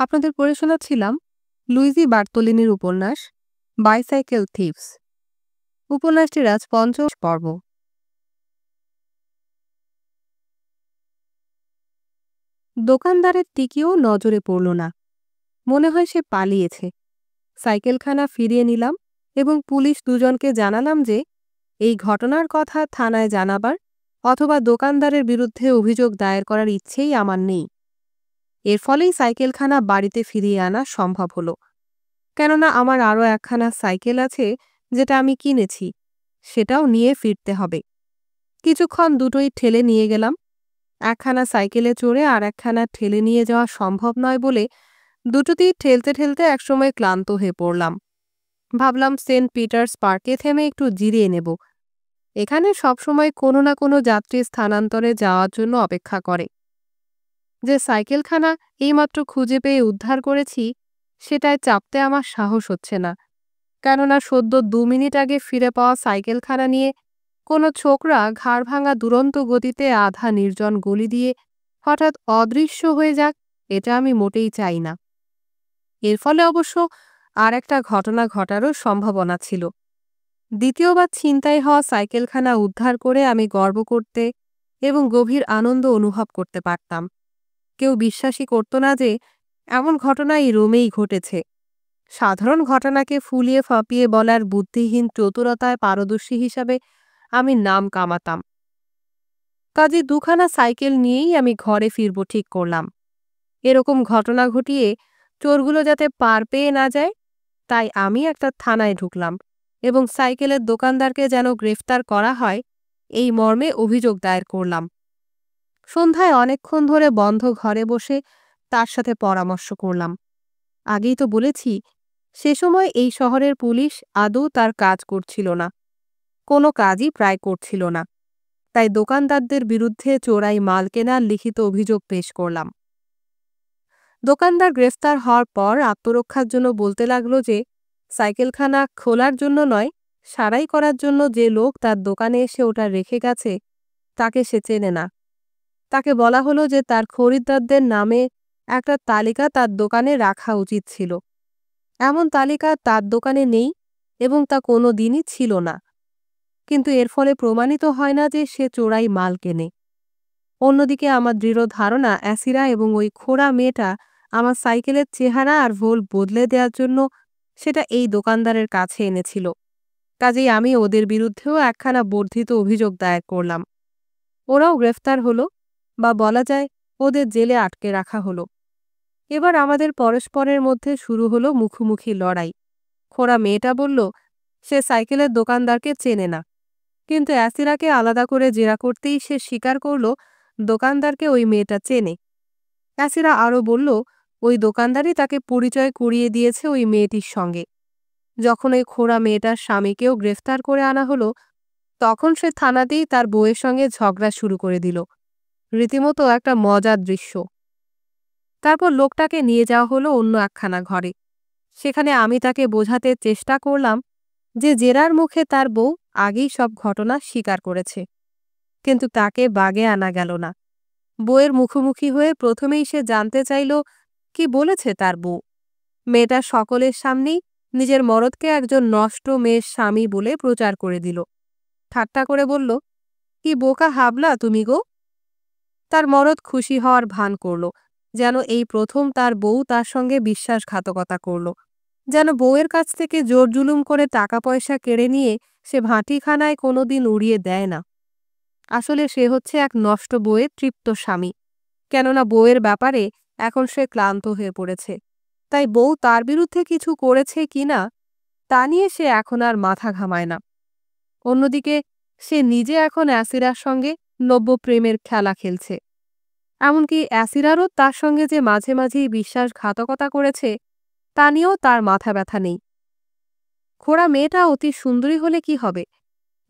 আপনাদের পড়ে শোনাচ্ছিলাম লুইজি বার্তোলিনির উপন্যাস বাইসাইকেল থিভস। উপন্যাসটির আজ পঞ্চম পর্ব। দোকানদারের টিকিও নজরে পড়ল না। মনে হয় সে পালিয়েছে। সাইকেলখানা ফিরিয়ে নিলাম এবং পুলিশ দুজনকে জানালাম যে এই ঘটনার কথা থানায় জানাবার অথবা দোকানদারের বিরুদ্ধে অভিযোগ দায়ের করার ইচ্ছেই আমার নেই। এর ফলেই সাইকেলখানা বাড়িতে ফিরিয়ে আনা সম্ভব হলো। কেননা আমার আরও একখানা সাইকেল আছে যেটা আমি কিনেছি, সেটাও নিয়ে ফিরতে হবে। কিছুক্ষণ দুটোই ঠেলে নিয়ে গেলাম। একখানা সাইকেলে চড়ে আর একখানা ঠেলে নিয়ে যাওয়া সম্ভব নয় বলে দুটোতেই ঠেলতে ঠেলতে একসময় ক্লান্ত হয়ে পড়লাম। ভাবলাম সেন্ট পিটার্স পার্কে থেমে একটু জিরিয়ে নেব। এখানে সবসময় কোনো না কোনো যাত্রী স্থানান্তরে যাওয়ার জন্য অপেক্ষা করে। যে সাইকেলখানা এইমাত্র খুঁজে পেয়ে উদ্ধার করেছি সেটায় চাপতে আমার সাহস হচ্ছে না, কেননা সদ্য 2 মিনিট আগে ফিরে পাওয়া সাইকেলখানা নিয়ে কোনো ছোকরা ঘাড় ভাঙা দুরন্ত গতিতে আধা নির্জন গলি দিয়ে হঠাৎ অদৃশ্য হয়ে যাক, এটা আমি মোটেই চাই না। এর ফলে অবশ্য আর একটা ঘটনা ঘটারও সম্ভাবনা ছিল। দ্বিতীয়বার ছিনতাই হওয়া সাইকেলখানা উদ্ধার করে আমি গর্ব করতে এবং গভীর আনন্দ অনুভব করতে পারতাম। কেউ বিশ্বাসই করত না যে এমন ঘটনা এই রোমেই ঘটেছে। সাধারণ ঘটনাকে ফুলিয়ে ফাঁপিয়ে বলার বুদ্ধিহীন চতুরতায় পারদর্শী হিসাবে আমি নাম কামাতাম। কাজে দুখানা সাইকেল নিয়েই আমি ঘরে ফিরব ঠিক করলাম। এরকম ঘটনা ঘটিয়ে চোরগুলো যাতে পার পেয়ে না যায়, তাই আমি একটা থানায় ঢুকলাম এবং সাইকেলের দোকানদারকে যেন গ্রেফতার করা হয় এই মর্মে অভিযোগ দায়ের করলাম। সন্ধ্যায় অনেকক্ষণ ধরে বন্ধ ঘরে বসে তার সাথে পরামর্শ করলাম। আগেই তো বলেছি, সে সময় এই শহরের পুলিশ আদৌ তার কাজ করছিল না, কোনো কাজই প্রায় করছিল না। তাই দোকানদারদের বিরুদ্ধে চোরাই মাল কেনার লিখিত অভিযোগ পেশ করলাম। দোকানদার গ্রেফতার হওয়ার পর আত্মরক্ষার জন্য বলতে লাগলো যে সাইকেলখানা খোলার জন্য নয়, সারাই করার জন্য যে লোক তার দোকানে এসে ওটা রেখে গেছে তাকে সে চেনে না। তাকে বলা হলো যে তার খরিদ্দারদের নামে একটা তালিকা তার দোকানে রাখা উচিত ছিল। এমন তালিকা তার দোকানে নেই এবং তা কোনো দিনই ছিল না। কিন্তু এর ফলে প্রমাণিত হয় না যে সে চোরাই মাল কেনে। অন্যদিকে আমার দৃঢ় ধারণা অ্যাসিরা এবং ওই খোড়া মেয়েটা আমার সাইকেলের চেহারা আর ভোল বদলে দেওয়ার জন্য সেটা এই দোকানদারের কাছে এনেছিল। কাজেই আমি ওদের বিরুদ্ধেও একখানা বর্ধিত অভিযোগ দায়ের করলাম। ওরাও গ্রেফতার হলো, বা বলা যায় ওদের জেলে আটকে রাখা হলো। এবার আমাদের পরস্পরের মধ্যে শুরু হলো মুখোমুখি লড়াই। খোড়া মেয়েটা বলল সে সাইকেলের দোকানদারকে চেনে না, কিন্তু অ্যাসিরাকে আলাদা করে জেরা করতেই সে স্বীকার করল দোকানদারকে ওই মেয়েটা চেনে। অ্যাসিরা আরও বলল ওই দোকানদারই তাকে পরিচয় করিয়ে দিয়েছে ওই মেয়েটির সঙ্গে। যখন ওই খোড়া মেয়েটার স্বামীকেও গ্রেফতার করে আনা হলো, তখন সে থানাতেই তার বউয়ের সঙ্গে ঝগড়া শুরু করে দিল। রীতিমতো একটা মজার দৃশ্য। তারপর লোকটাকে নিয়ে যাওয়া হলো অন্য একখানা ঘরে। সেখানে আমি তাকে বোঝাতে চেষ্টা করলাম যে জেরার মুখে তার বউ আগেই সব ঘটনা স্বীকার করেছে, কিন্তু তাকে বাগে আনা গেল না। বউয়ের মুখোমুখি হয়ে প্রথমেই সে জানতে চাইল কি বলেছে তার বউ। মেয়েটা সকলের সামনেই নিজের মরদকে একজন নষ্ট মেয়ের স্বামী বলে প্রচার করে দিল। ঠাট্টা করে বলল, কি বোকা হাবলা তুমি গো। তার মরদ খুশি হওয়ার ভান করল, যেন এই প্রথম তার বউ তার সঙ্গে বিশ্বাসঘাতকতা করল, যেন বউয়ের কাছ থেকে জোর জুলুম করে টাকা পয়সা কেড়ে নিয়ে সে ভাঁটিখানায় কোনোদিন উড়িয়ে দেয় না। আসলে সে হচ্ছে এক নষ্ট বউয়ের তৃপ্ত স্বামী, কেননা বউয়ের ব্যাপারে এখন সে ক্লান্ত হয়ে পড়েছে। তাই বউ তার বিরুদ্ধে কিছু করেছে কিনা তা নিয়ে সে এখন আর মাথা ঘামায় না। অন্যদিকে সে নিজে এখন অ্যাসিরার সঙ্গে নব্য প্রেমের খেলা খেলছে। এমনকি অ্যাসিরারও তার সঙ্গে যে মাঝে মাঝেই বিশ্বাসঘাতকতা করেছে তা নিয়েও তার মাথা ব্যথা নেই। খোড়া মেয়েটা অতি সুন্দরী হলে কি হবে,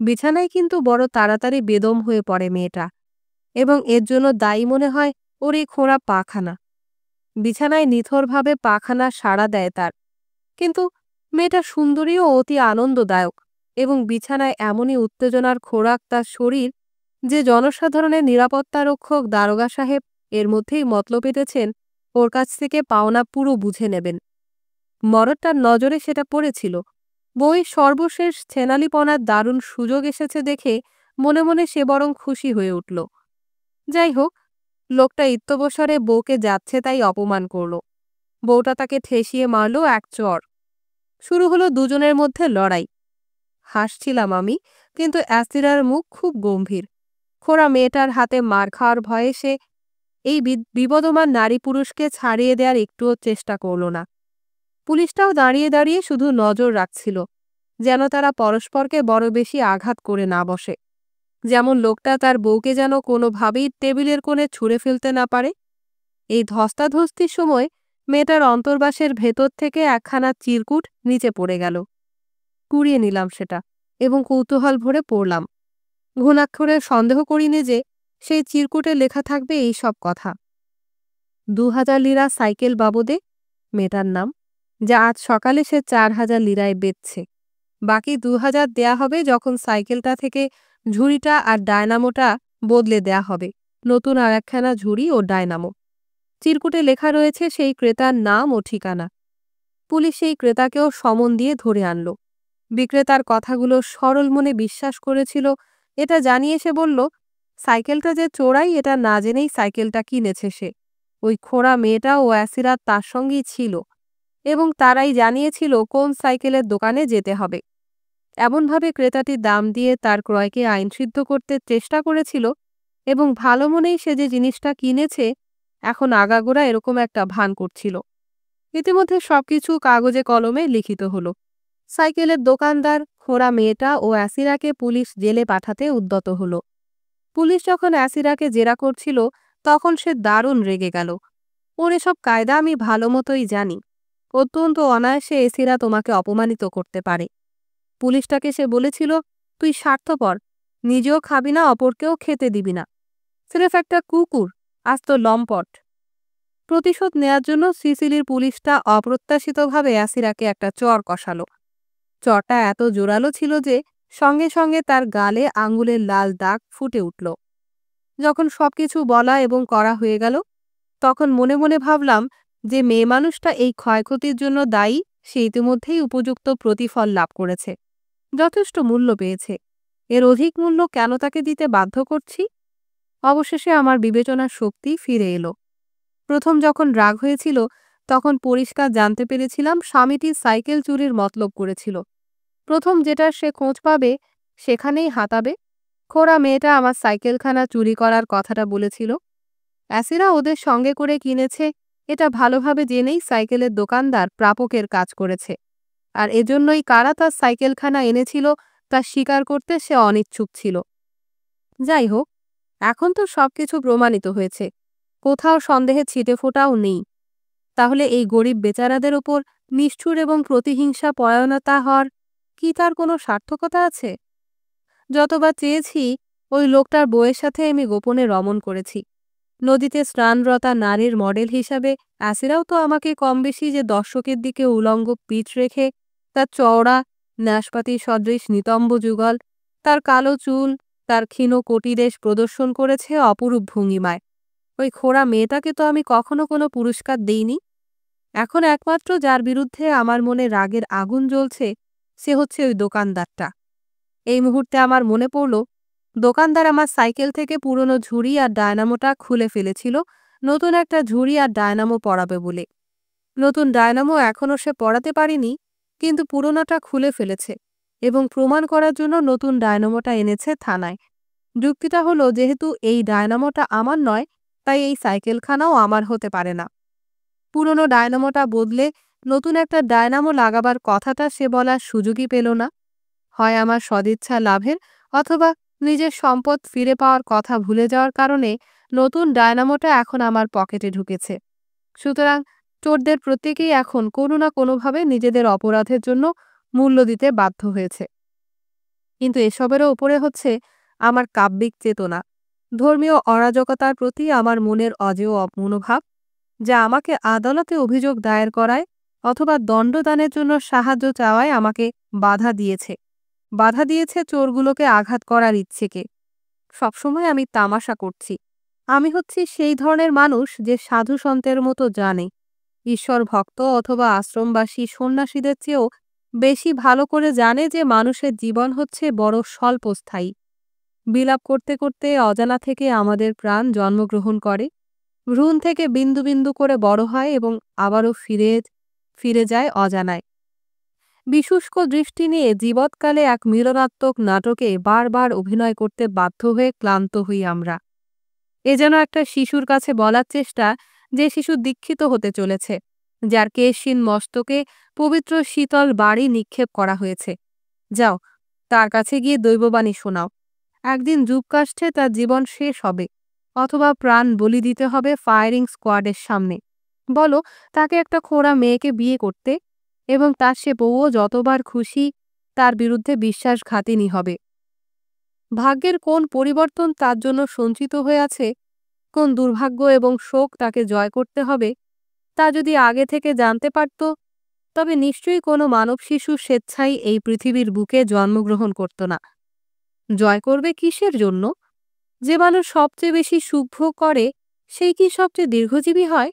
বিছানায় কিন্তু বড় তাড়াতাড়ি বেদম হয়ে পড়ে মেয়েটা, এবং এর জন্য দায়ী মনে হয় ওর এই খোঁড়া পাখানা। বিছানায় নিথরভাবে পাখানা সাড়া দেয় তার। কিন্তু মেয়েটা সুন্দরী ও অতি আনন্দদায়ক, এবং বিছানায় এমনই উত্তেজনার খোরাক তার শরীর যে জনসাধারণের নিরাপত্তারক্ষক দারোগা সাহেব এর মধ্যেই মতলব পেতেছেন ওর কাছ থেকে পাওনা পুরো বুঝে নেবেন। মরদটার নজরে সেটা পড়েছিল। বউয়ের সর্বশেষ ছেনালিপনার দারুণ সুযোগ এসেছে দেখে মনে মনে সে বরং খুশি হয়ে উঠল। যাই হোক, লোকটা ইত্যবসরে বউকে যাচ্ছে তাই অপমান করল। বউটা তাকে ঠেসিয়ে মারল এক চড়। শুরু হলো দুজনের মধ্যে লড়াই। হাসছিলাম আমি, কিন্তু অ্যাসিরার মুখ খুব গম্ভীর। খোড়া মেয়েটার হাতে মার খাওয়ার ভয়ে সে এই বিবদমান নারী পুরুষকে ছাড়িয়ে দেওয়ার একটুও চেষ্টা করল না। পুলিশটাও দাঁড়িয়ে দাঁড়িয়ে শুধু নজর রাখছিল, যেন তারা পরস্পরকে বড় বেশি আঘাত করে না বসে। যেমন লোকটা তার বউকে যেন কোনোভাবেই টেবিলের কোণে ছুঁড়ে ফেলতে না পারে। এই ধস্তাধস্তির সময় মেয়েটার অন্তর্বাসের ভেতর থেকে একখানা চিরকুট নিচে পড়ে গেল। কুড়িয়ে নিলাম সেটা এবং কৌতূহল ভরে পড়লাম। ঘুণাক্ষরে সন্দেহ করিনি যে সেই চিরকুটে লেখা থাকবে এই সব কথা। ২,০০০ লিরা সাইকেল বাবদে মেয়েটার নাম, যা আজ সকালে সে ৪,০০০ লিরায় বেচছে। বাকি ২,০০০ দেয়া হবে যখন সাইকেলটা থেকে ঝুড়িটা আর ডায়নামোটা বদলে দেয়া হবে, নতুন আর একখানা ঝুড়ি ও ডায়নামো। চিরকুটে লেখা রয়েছে সেই ক্রেতার নাম ও ঠিকানা। পুলিশ সেই ক্রেতাকেও সমন দিয়ে ধরে আনল। বিক্রেতার কথাগুলো সরল মনে বিশ্বাস করেছিল। এটা জানিয়ে সে বলল, সাইকেলটা যে চোরাই এটা না জেনেই সাইকেলটা কিনেছে সে। ওই খোড়া মেয়েটা ও অ্যাসিরাত তার সঙ্গেই ছিল এবং তারাই জানিয়েছিল কোন সাইকেলের দোকানে যেতে হবে। এমনভাবে ক্রেতাটি দাম দিয়ে তার ক্রয়কে আইনসিদ্ধ করতে চেষ্টা করেছিল এবং ভালো মনেই সে যে জিনিসটা কিনেছে এখন আগাগোড়া এরকম একটা ভান করছিল। ইতিমধ্যে সবকিছু কাগজে কলমে লিখিত হলো। সাইকেলের দোকানদার, খোড়া মেয়েটা ও অ্যাসিরাকে পুলিশ জেলে পাঠাতে উদ্যত হলো। পুলিশ যখন অ্যাসিরাকে জেরা করছিল তখন সে দারুণ রেগে গেল। ওর এসব কায়দা আমি ভালো মতোই জানি। অত্যন্ত অনায়াসে এসিরা তোমাকে অপমানিত করতে পারে। পুলিশটাকে সে বলেছিল, তুই স্বার্থপর, নিজেও খাবি না, অপরকেও খেতে দিবি না, সিরেফ একটা কুকুর, আস্ত লম্পট। প্রতিশোধ নেয়ার জন্য সিসিলির পুলিশটা অপ্রত্যাশিতভাবে অ্যাসিরাকে একটা চড় কষালো। চড়টা এত জোরালো ছিল যে সঙ্গে সঙ্গে তার গালে আঙুলের লাল দাগ ফুটে উঠল। যখন সবকিছু বলা এবং করা হয়ে গেল তখন মনে মনে ভাবলাম যে মেয়ে মানুষটা এই ক্ষয়ক্ষতির জন্য দায়ী সে ইতিমধ্যেই উপযুক্ত প্রতিফল লাভ করেছে, যথেষ্ট মূল্য পেয়েছে। এর অধিক মূল্য কেন তাকে দিতে বাধ্য করছি? অবশেষে আমার বিবেচনার শক্তি ফিরে এলো। প্রথম যখন রাগ হয়েছিল তখন পরিষ্কার জানতে পেরেছিলাম স্বামীটি সাইকেল চুরির মতলব করেছিল। প্রথম যেটা সে খোঁজ পাবে সেখানেই হাতাবে। খোড়া মেয়েটা আমার সাইকেলখানা চুরি করার কথাটা বলেছিল। অ্যাসিরা ওদের সঙ্গে করে কিনেছে এটা ভালোভাবে জেনেই সাইকেলের দোকানদার প্রাপকের কাজ করেছে, আর এজন্যই কারা তার সাইকেলখানা এনেছিল তা স্বীকার করতে সে অনিচ্ছুক ছিল। যাই হোক, এখন তো সবকিছু প্রমাণিত হয়েছে, কোথাও সন্দেহে ছিটেফোঁটাও নেই। তাহলে এই গরিব বেচারাদের ওপর নিষ্ঠুর এবং প্রতিহিংসা পরায়ণতা হওয়ার কি তার কোনো সার্থকতা আছে? যতবার চেয়েছি ওই লোকটার বউয়ের সাথে আমি গোপনে রমণ করেছি। নদীতে স্নানরতা নারীর মডেল হিসাবে অ্যাসিরাও তো আমাকে কমবেশি যে দর্শকের দিকে উলঙ্গ পিঠ রেখে তার চওড়া নাশপাতি সদৃশ নিতম্ব যুগল, তার কালো চুল, তার ক্ষীণ কটিদেশ প্রদর্শন করেছে অপরূপ ভঙ্গিমায়। ওই খোড়া মেয়েটাকে তো আমি কখনো কোনো পুরস্কার দেইনি। এখন একমাত্র যার বিরুদ্ধে আমার মনে রাগের আগুন জ্বলছে সে হচ্ছে ওই দোকানদারটা। এই মুহূর্তে আমার মনে পড়ল, দোকানদার আমার সাইকেল থেকে পুরনো ঝুড়ি আর ডায়নামোটা খুলে ফেলেছিল নতুন একটা ঝুড়ি আর ডায়নামো পরাবে বলে। নতুন ডায়নামো এখনও সে পরাতে পারেনি, কিন্তু পুরনোটা খুলে ফেলেছে এবং প্রমাণ করার জন্য নতুন ডায়নামোটা এনেছে থানায়। যুক্তিটা হলো, যেহেতু এই ডায়নামোটা আমার নয় তাই এই সাইকেলখানাও আমার হতে পারে না। পুরনো ডায়নামোটা বদলে নতুন একটা ডায়নামো লাগাবার কথাটা সে বলার সুযোগই পেল না। হয় আমার সদিচ্ছা লাভের অথবা নিজের সম্পদ ফিরে পাওয়ার কথা ভুলে যাওয়ার কারণে নতুন ডায়নামোটা এখন আমার পকেটে ঢুকেছে। সুতরাং চোরদের প্রত্যেকেই এখন কোনো না কোনোভাবে নিজেদের অপরাধের জন্য মূল্য দিতে বাধ্য হয়েছে। কিন্তু এসবেরও উপরে হচ্ছে আমার কাব্যিক চেতনা, ধর্মীয় অরাজকতার প্রতি আমার মনের অজেয় মনোভাব, যা আমাকে আদালতে অভিযোগ দায়ের করায় অথবা দণ্ডদানের জন্য সাহায্য চাওয়ায় আমাকে বাধা দিয়েছে চোরগুলোকে আঘাত করার ইচ্ছেকে। সবসময় আমি তামাশা করছি, আমি হচ্ছি সেই ধরনের মানুষ যে সাধু সন্তের মতো জানে ঈশ্বর ভক্ত অথবা আশ্রমবাসী সন্ন্যাসীদের চেয়েও বেশি ভালো করে জানে যে মানুষের জীবন হচ্ছে বড় স্বল্পস্থায়ী। বিলাপ করতে করতে অজানা থেকে আমাদের প্রাণ জন্মগ্রহণ করে, ভ্রূণ থেকে বিন্দু বিন্দু করে বড় হয় এবং আবারও ফিরে ফিরে যায় অজানায়। বিশুষ্ক দৃষ্টি নিয়ে জীবৎকালে এক মিলনাত্মক নাটকে বারবার অভিনয় করতে বাধ্য হয়ে ক্লান্ত হই আমরা। এ যেন একটা শিশুর কাছে বলার চেষ্টা যে শিশু দীক্ষিত হতে চলেছে, যার কেশহীন মস্তকে পবিত্র শীতল বাড়ি নিক্ষেপ করা হয়েছে। যাও, তার কাছে গিয়ে দৈববাণী শোনাও। একদিন যুগকাষ্ঠে তার জীবন শেষ হবে, অথবা প্রাণ বলি দিতে হবে ফায়ারিং স্কোয়াডের সামনে। বলো তাকে একটা খোঁড়া মেয়েকে বিয়ে করতে, এবং তার সে বউও যতবার খুশি তার বিরুদ্ধে বিশ্বাসঘাতিনী হবে। ভাগ্যের কোন পরিবর্তন তার জন্য সঞ্চিত হয়ে আছে, কোন দুর্ভাগ্য এবং শোক তাকে জয় করতে হবে, তা যদি আগে থেকে জানতে পারত, তবে নিশ্চয়ই কোনো মানব শিশু স্বেচ্ছায় এই পৃথিবীর বুকে জন্মগ্রহণ করত না। জয় করবে কিসের জন্য? যে মানুষ সবচেয়ে বেশি সুখ ভোগ করে সেই কি সবচেয়ে দীর্ঘজীবী হয়?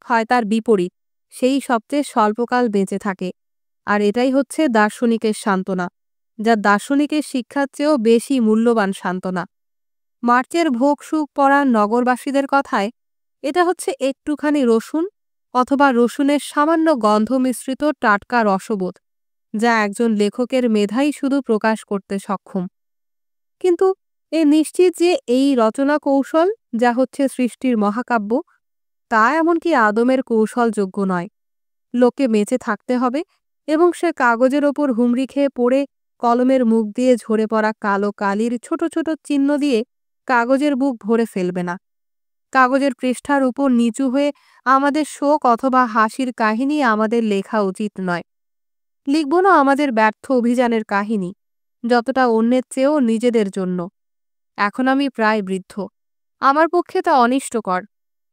হয় তার বিপরীত, সেই সবচেয়ে স্বল্পকাল বেঁচে থাকে। আর এটাই হচ্ছে দার্শনিকের সান্ত্বনা, যা দার্শনিকের শিক্ষার চেয়েও বেশি মূল্যবান সান্ত্বনা। মার্চের ভোগ সুখ পরার নগরবাসীদের কথায় এটা হচ্ছে একটুখানি রসুন, অথবা রসুনের সামান্য গন্ধ মিশ্রিত টাটকা রসবোধ, যা একজন লেখকের মেধাই শুধু প্রকাশ করতে সক্ষম। কিন্তু এ নিশ্চিত যে এই রচনা কৌশল, যা হচ্ছে সৃষ্টির মহাকাব্য, তা এমনকি আদমের কৌশলযোগ্য নয়। লোককে বেঁচে থাকতে হবে, এবং সে কাগজের ওপর হুমড়ি খেয়ে পড়ে কলমের মুখ দিয়ে ঝরে পড়া কালো কালির ছোট ছোট চিহ্ন দিয়ে কাগজের বুক ভরে ফেলবে না। কাগজের পৃষ্ঠার উপর নিচু হয়ে আমাদের শোক অথবা হাসির কাহিনী আমাদের লেখা উচিত নয়। লিখব না আমাদের ব্যর্থ অভিযানের কাহিনী, যতটা অন্যের চেয়েও নিজেদের জন্য। এখন আমি প্রায় বৃদ্ধ, আমার পক্ষে তা অনিষ্টকর।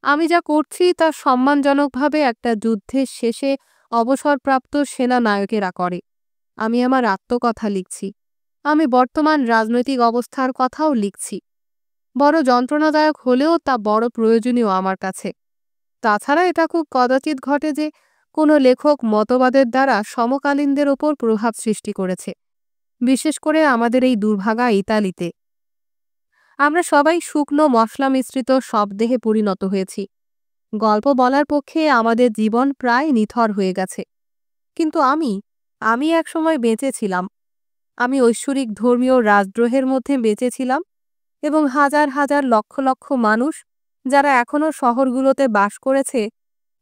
আমি যা করছি তা সম্মানজনকভাবে একটা যুদ্ধের শেষে অবসরপ্রাপ্ত সেনা নায়কেরা করে। আমি আমার আত্মকথা লিখছি, আমি বর্তমান রাজনৈতিক অবস্থার কথাও লিখছি। বড় যন্ত্রণাদায়ক হলেও তা বড় প্রয়োজনীয় আমার কাছে। তাছাড়া এটা খুব কদাচিৎ ঘটে যে কোনো লেখক মতবাদের দ্বারা সমকালীনদের ওপর প্রভাব সৃষ্টি করেছে, বিশেষ করে আমাদের এই দুর্ভাগা ইতালিতে। আমরা সবাই শুকনো মশলা মিশ্রিত শবদেহে পরিণত হয়েছি। গল্প বলার পক্ষে আমাদের জীবন প্রায় নিথর হয়ে গেছে। কিন্তু আমি একসময় বেঁচেছিলাম। আমি ঐশ্বরিক ধর্মীয় রাজদ্রোহের মধ্যে বেঁচেছিলাম, এবং হাজার হাজার লক্ষ লক্ষ মানুষ যারা এখনও শহরগুলোতে বাস করেছে,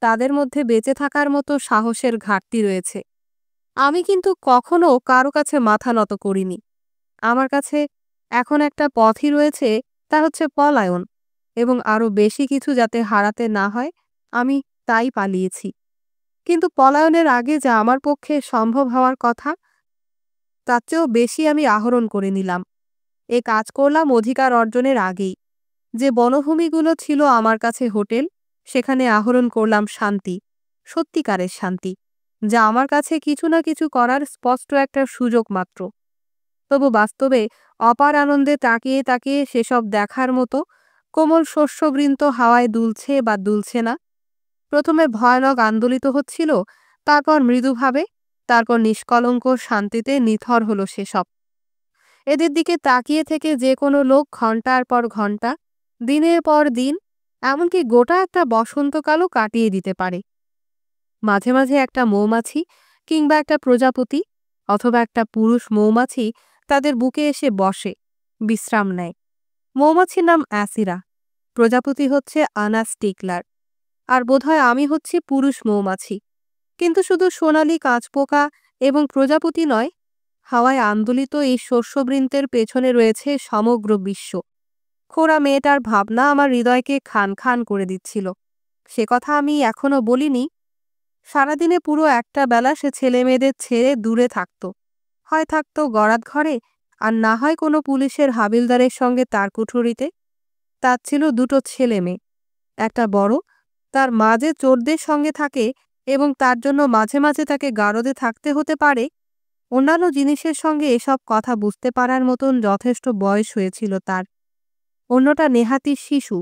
তাদের মধ্যে বেঁচে থাকার মতো সাহসের ঘাটতি রয়েছে। আমি কিন্তু কখনো কারো কাছে মাথা নত করিনি। আমার কাছে এখন একটা পথই রয়েছে, তা হচ্ছে পলায়ন, এবং আরও বেশি কিছু যাতে হারাতে না হয় আমি তাই পালিয়েছি। কিন্তু পলায়নের আগে যা আমার পক্ষে সম্ভব হওয়ার কথা, তার চেয়েও বেশি আমি আহরণ করে নিলাম। এ কাজ করলাম অধিকার অর্জনের আগেই। যে বনভূমিগুলো ছিল আমার কাছে হোটেল, সেখানে আহরণ করলাম শান্তি, সত্যিকারের শান্তি, যা আমার কাছে কিছু না কিছু করার স্পষ্ট একটা সুযোগ মাত্র। তবু বাস্তবে অপার আনন্দে তাকিয়ে তাকিয়ে সেসব দেখার মতো কোমল শস্যবৃন্ত হাওয়ায় দুলছে বা দুলছে না। প্রথমে ভয়ানক আন্দোলিত হচ্ছিল, তারপর মৃদুভাবে, তারপর নিষ্কলঙ্ক শান্তিতে নিথর হলো সেসব। এদের দিকে তাকিয়ে থেকে যে কোনো লোক ঘণ্টার পর ঘণ্টা, দিনের পর দিন, এমনকি গোটা একটা বসন্তকালও কাটিয়ে দিতে পারে। মাঝে মাঝে একটা মৌমাছি কিংবা একটা প্রজাপতি অথবা একটা পুরুষ মৌমাছি তাদের বুকে এসে বসে, বিশ্রাম নেয়। মৌমাছির নাম অ্যাসিরা, প্রজাপতি হচ্ছে আনা স্টিকলার, আর বোধহয় আমি হচ্ছি পুরুষ মৌমাছি। কিন্তু শুধু সোনালি কাঁচপোকা এবং প্রজাপতি নয়, হাওয়ায় আন্দোলিত এই শস্যবৃন্তের পেছনে রয়েছে সমগ্র বিশ্ব। খোড়া মেয়েটার ভাবনা আমার হৃদয়কে খান খান করে দিচ্ছিল। সে কথা আমি এখনো বলিনি। সারাদিনে পুরো একটা বেলা সে ছেলে মেয়েদের ছেড়ে দূরে থাকত, হয় থাকত গরাদ ঘরে, আর না হয় কোনো পুলিশের হাবিলদারের সঙ্গে তার কুঠুরিতে। তার ছিল দুটো ছেলে মেয়ে, একটা বড়, তার মাঝে চোরদের সঙ্গে থাকে এবং তার জন্য মাঝে মাঝে তাকে গারদে থাকতে হতে পারে। অন্যান্য জিনিসের সঙ্গে এসব কথা বুঝতে পারার মতন যথেষ্ট বয়স হয়েছিল তার। অন্যটা নেহাতি শিশু,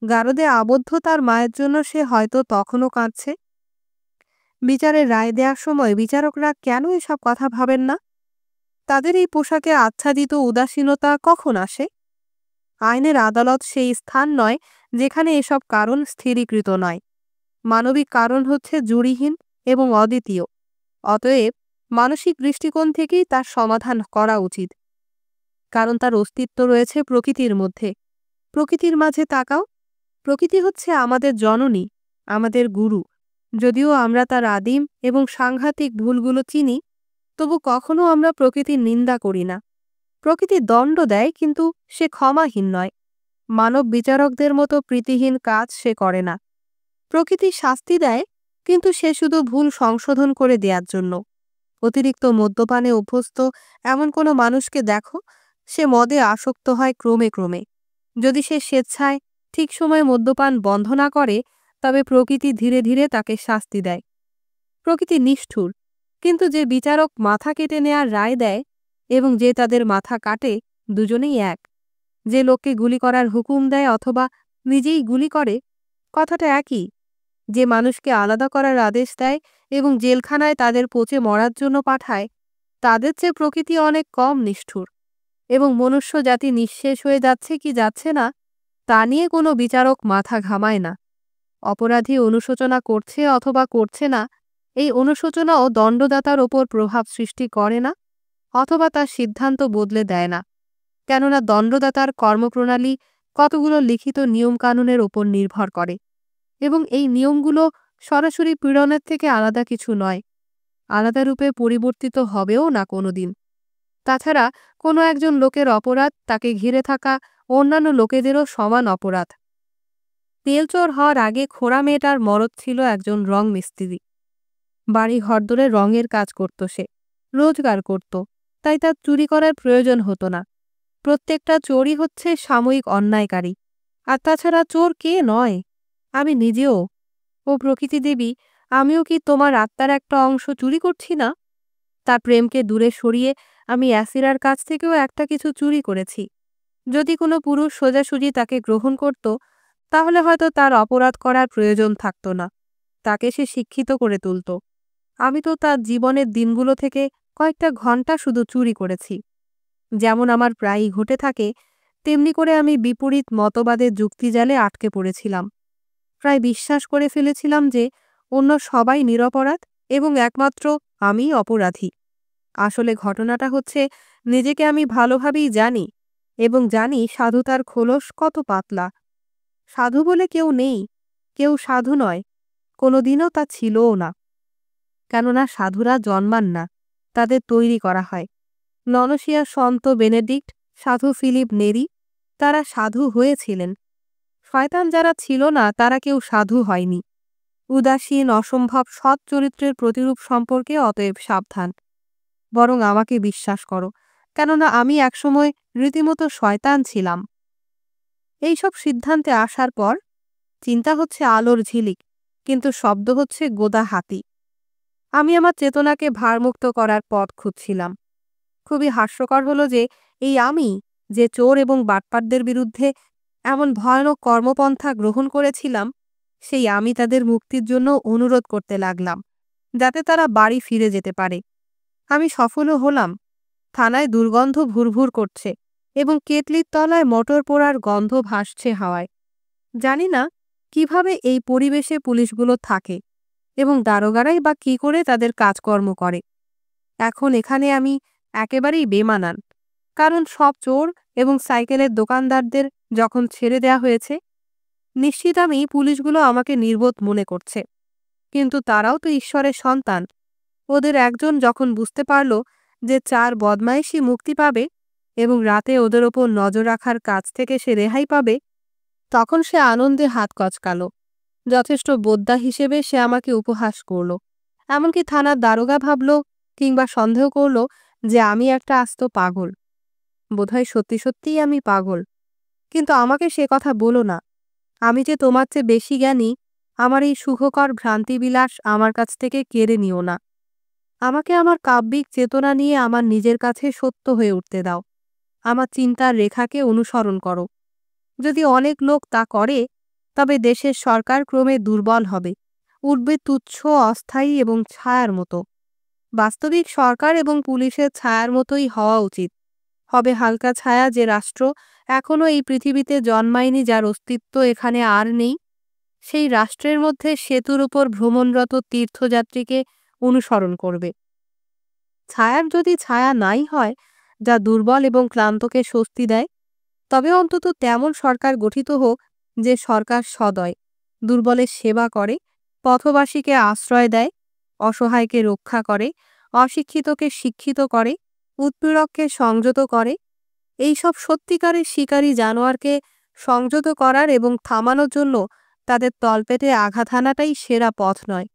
গারদে আবদ্ধ তার মায়ের জন্য সে হয়তো তখনও কাঁদছে। বিচারের রায় দেওয়ার সময় বিচারকরা কেন এসব কথা ভাবেন না? তাদের এই পোশাকে আচ্ছাদিত উদাসীনতা কখন আসে? আইনের আদালত সেই স্থান নয় যেখানে এসব কারণ স্থিরীকৃত নয়। মানবিক কারণ হচ্ছে জুড়িহীন এবং অদ্বিতীয়। অতএব মানসিক দৃষ্টিকোণ থেকেই তার সমাধান করা উচিত। কারণ তার অস্তিত্ব রয়েছে প্রকৃতির মধ্যে। প্রকৃতির মাঝে তাকাও। প্রকৃতি হচ্ছে আমাদের জননী, আমাদের গুরু। যদিও আমরা তার আদিম এবং সাংঘাতিক ভুলগুলো চিনি, তবু কখনো আমরা প্রকৃতির নিন্দা করি না। প্রকৃতি দণ্ড দেয়, কিন্তু সে ক্ষমাহীন নয়। মানব বিচারকদের মতো প্রীতিহীন কাজ সে করে না। প্রকৃতি শাস্তি দেয়, কিন্তু সে শুধু ভুল সংশোধন করে দেওয়ার জন্য। অতিরিক্ত মদ্যপানে অভ্যস্ত এমন কোনো মানুষকে দেখো, সে মদে আসক্ত হয় ক্রমে ক্রমে। যদি সে স্বেচ্ছায় ঠিক সময়ে মদ্যপান বন্ধ না করে, তবে প্রকৃতি ধীরে ধীরে তাকে শাস্তি দেয়। প্রকৃতি নিষ্ঠুর, কিন্তু যে বিচারক মাথা কেটে নেয়ার রায় দেয় এবং যে তাদের মাথা কাটে, দুজনেই এক। যে লোককে গুলি করার হুকুম দেয় অথবা নিজেই গুলি করে, কথাটা একই। যে মানুষকে আলাদা করার আদেশ দেয় এবং জেলখানায় তাদের পচে মরার জন্য পাঠায়, তাদের চেয়ে প্রকৃতি অনেক কম নিষ্ঠুর। এবং মনুষ্য জাতি নিঃশেষ হয়ে যাচ্ছে কি যাচ্ছে না, তা নিয়ে কোনো বিচারক মাথা ঘামায় না। অপরাধী অনুশোচনা করছে অথবা করছে না, এই অনুশোচনাও দণ্ডদাতার ওপর প্রভাব সৃষ্টি করে না অথবা তার সিদ্ধান্ত বদলে দেয় না। কেননা দণ্ডদাতার কর্মপ্রণালী কতগুলো লিখিত নিয়মকানুনের ওপর নির্ভর করে, এবং এই নিয়মগুলো সরাসরি পীড়নের থেকে আলাদা কিছু নয়, আলাদা রূপে পরিবর্তিত হবেও না কোনোদিন। তাছাড়া কোনো একজন লোকের অপরাধ তাকে ঘিরে থাকা অন্যান্য লোকেদেরও সমান অপরাধ। তেলচোর হওয়ার আগে খোড়া মেয়েটার মরদ ছিল একজন রং মিস্ত্রি। বাড়ি ঘরদোরে রঙের কাজ করত সে, রোজগার করত, তাই তার চুরি করার প্রয়োজন হতো না। প্রত্যেকটা চোরই হচ্ছে সাময়িক অন্যায়কারী। আর তাছাড়া চোর কে নয়? আমি নিজেও। ও প্রকৃতি দেবী, আমিও কি তোমার আত্মার একটা অংশ চুরি করছি না? তার প্রেমকে দূরে সরিয়ে আমি অ্যাসিরার কাছ থেকেও একটা কিছু চুরি করেছি। যদি কোনো পুরুষ সোজাসুজি তাকে গ্রহণ করত, তাহলে হয়তো তার অপরাধ করার প্রয়োজন থাকত না। তাকে সে শিক্ষিত করে তুলত। আমি তো তার জীবনের দিনগুলো থেকে কয়েকটা ঘন্টা শুধু চুরি করেছি। যেমন আমার প্রায়ই ঘটে থাকে, তেমনি করে আমি বিপরীত মতবাদের যুক্তিজালে আটকে পড়েছিলাম। প্রায় বিশ্বাস করে ফেলেছিলাম যে অন্য সবাই নিরপরাধ এবং একমাত্র আমিই অপরাধী। আসলে ঘটনাটা হচ্ছে, নিজেকে আমি ভালোভাবেই জানি, এবং জানি সাধুতার খোলস কত পাতলা। সাধু বলে কেউ নেই, কেউ সাধু নয়, কোনোদিনও তা ছিলও না। কেননা সাধুরা জন্মান না, তাদের তৈরি করা হয়। ননসিয়া সন্ত বেনেডিক্ট, সাধু ফিলিপ নেরি, তারা সাধু হয়েছিলেন। শয়তান যারা ছিল না, তারা কেউ সাধু হয়নি। উদাসীন অসম্ভব সৎ চরিত্রের প্রতিরূপ সম্পর্কে অতএব সাবধান। বরং আমাকে বিশ্বাস করো, কেননা আমি একসময় রীতিমতো শয়তান ছিলাম। এইসব সিদ্ধান্তে আসার পর চিন্তা হচ্ছে আলোর ঝিলিক, কিন্তু শব্দ হচ্ছে গোদা হাতি। আমি আমার চেতনাকে ভারমুক্ত করার পথ খুঁজছিলাম। খুবই হাস্যকর হলো যে এই আমি, যে চোর এবং বাটপারদের বিরুদ্ধে এমন ভয়ানক কর্মপন্থা গ্রহণ করেছিলাম, সেই আমি তাদের মুক্তির জন্য অনুরোধ করতে লাগলাম, যাতে তারা বাড়ি ফিরে যেতে পারে। আমি সফলও হলাম। থানায় দুর্গন্ধ ভুরভুর করছে এবং কেটলির তলায় মটর পোড়ার গন্ধ ভাসছে হাওয়ায়। জানি না কিভাবে এই পরিবেশে পুলিশগুলো থাকে এবং দারোগারাই বা কী করে তাদের কাজকর্ম করে। এখন এখানে আমি একেবারেই বেমানান, কারণ সব চোর এবং সাইকেলের দোকানদারদের যখন ছেড়ে দেয়া হয়েছে, নিশ্চিত আমি পুলিশগুলো আমাকে নির্বোধ মনে করছে। কিন্তু তারাও তো ঈশ্বরের সন্তান। ওদের একজন যখন বুঝতে পারল যে 4 বদমাইশি মুক্তি পাবে এবং রাতে ওদের ওপর নজর রাখার কাজ থেকে সে রেহাই পাবে, তখন সে আনন্দে হাত কচকাল। যথেষ্ট বোদ্ধা হিসেবে সে আমাকে উপহাস করল। এমনকি থানার দারোগা ভাবল কিংবা সন্দেহ করল যে আমি একটা আস্ত পাগল। বোধহয় সত্যি সত্যিই আমি পাগল। কিন্তু আমাকে সে কথা বলো না। আমি যে তোমার চেয়ে বেশি জ্ঞানী, আমার এই সুখকর ভ্রান্তিবিলাস আমার কাছ থেকে কেড়ে নিও না। আমাকে আমার কাব্যিক চেতনা নিয়ে আমার নিজের কাছে সত্য হয়ে উঠতে দাও। আমার চিন্তার রেখাকে অনুসরণ করো। যদি অনেক লোক তা করে, তবে দেশের সরকার ক্রমে দুর্বল হবে, উঠবে তুচ্ছ, অস্থায়ী এবং ছায়ার মতো। বাস্তবিক সরকার এবং পুলিশের ছায়ার মতোই হওয়া উচিত। হবে হালকা ছায়া, যে রাষ্ট্র এখনো এই পৃথিবীতে জন্মায়নি, যার অস্তিত্ব এখানে আর নেই, সেই রাষ্ট্রের মধ্যে সেতুর উপর ভ্রমণরত তীর্থযাত্রীকে অনুসরণ করবে। ছায়ার যদি ছায়া নাই হয়, যা দুর্বল এবং ক্লান্তকে স্বস্তি দেয়, তবে অন্তত তেমন সরকার গঠিত হোক যে সরকার সদয়, দুর্বলের সেবা করে, পথবাসীকে আশ্রয় দেয়, অসহায়কে রক্ষা করে, অশিক্ষিতকে শিক্ষিত করে, উৎপীড়ককে সংযত করে। এইসব সত্যিকারের শিকারী জানোয়ারকে সংযত করার এবং থামানোর জন্য তাদের তলপেটে আঘাত হানাটাই সেরা পথ নয়।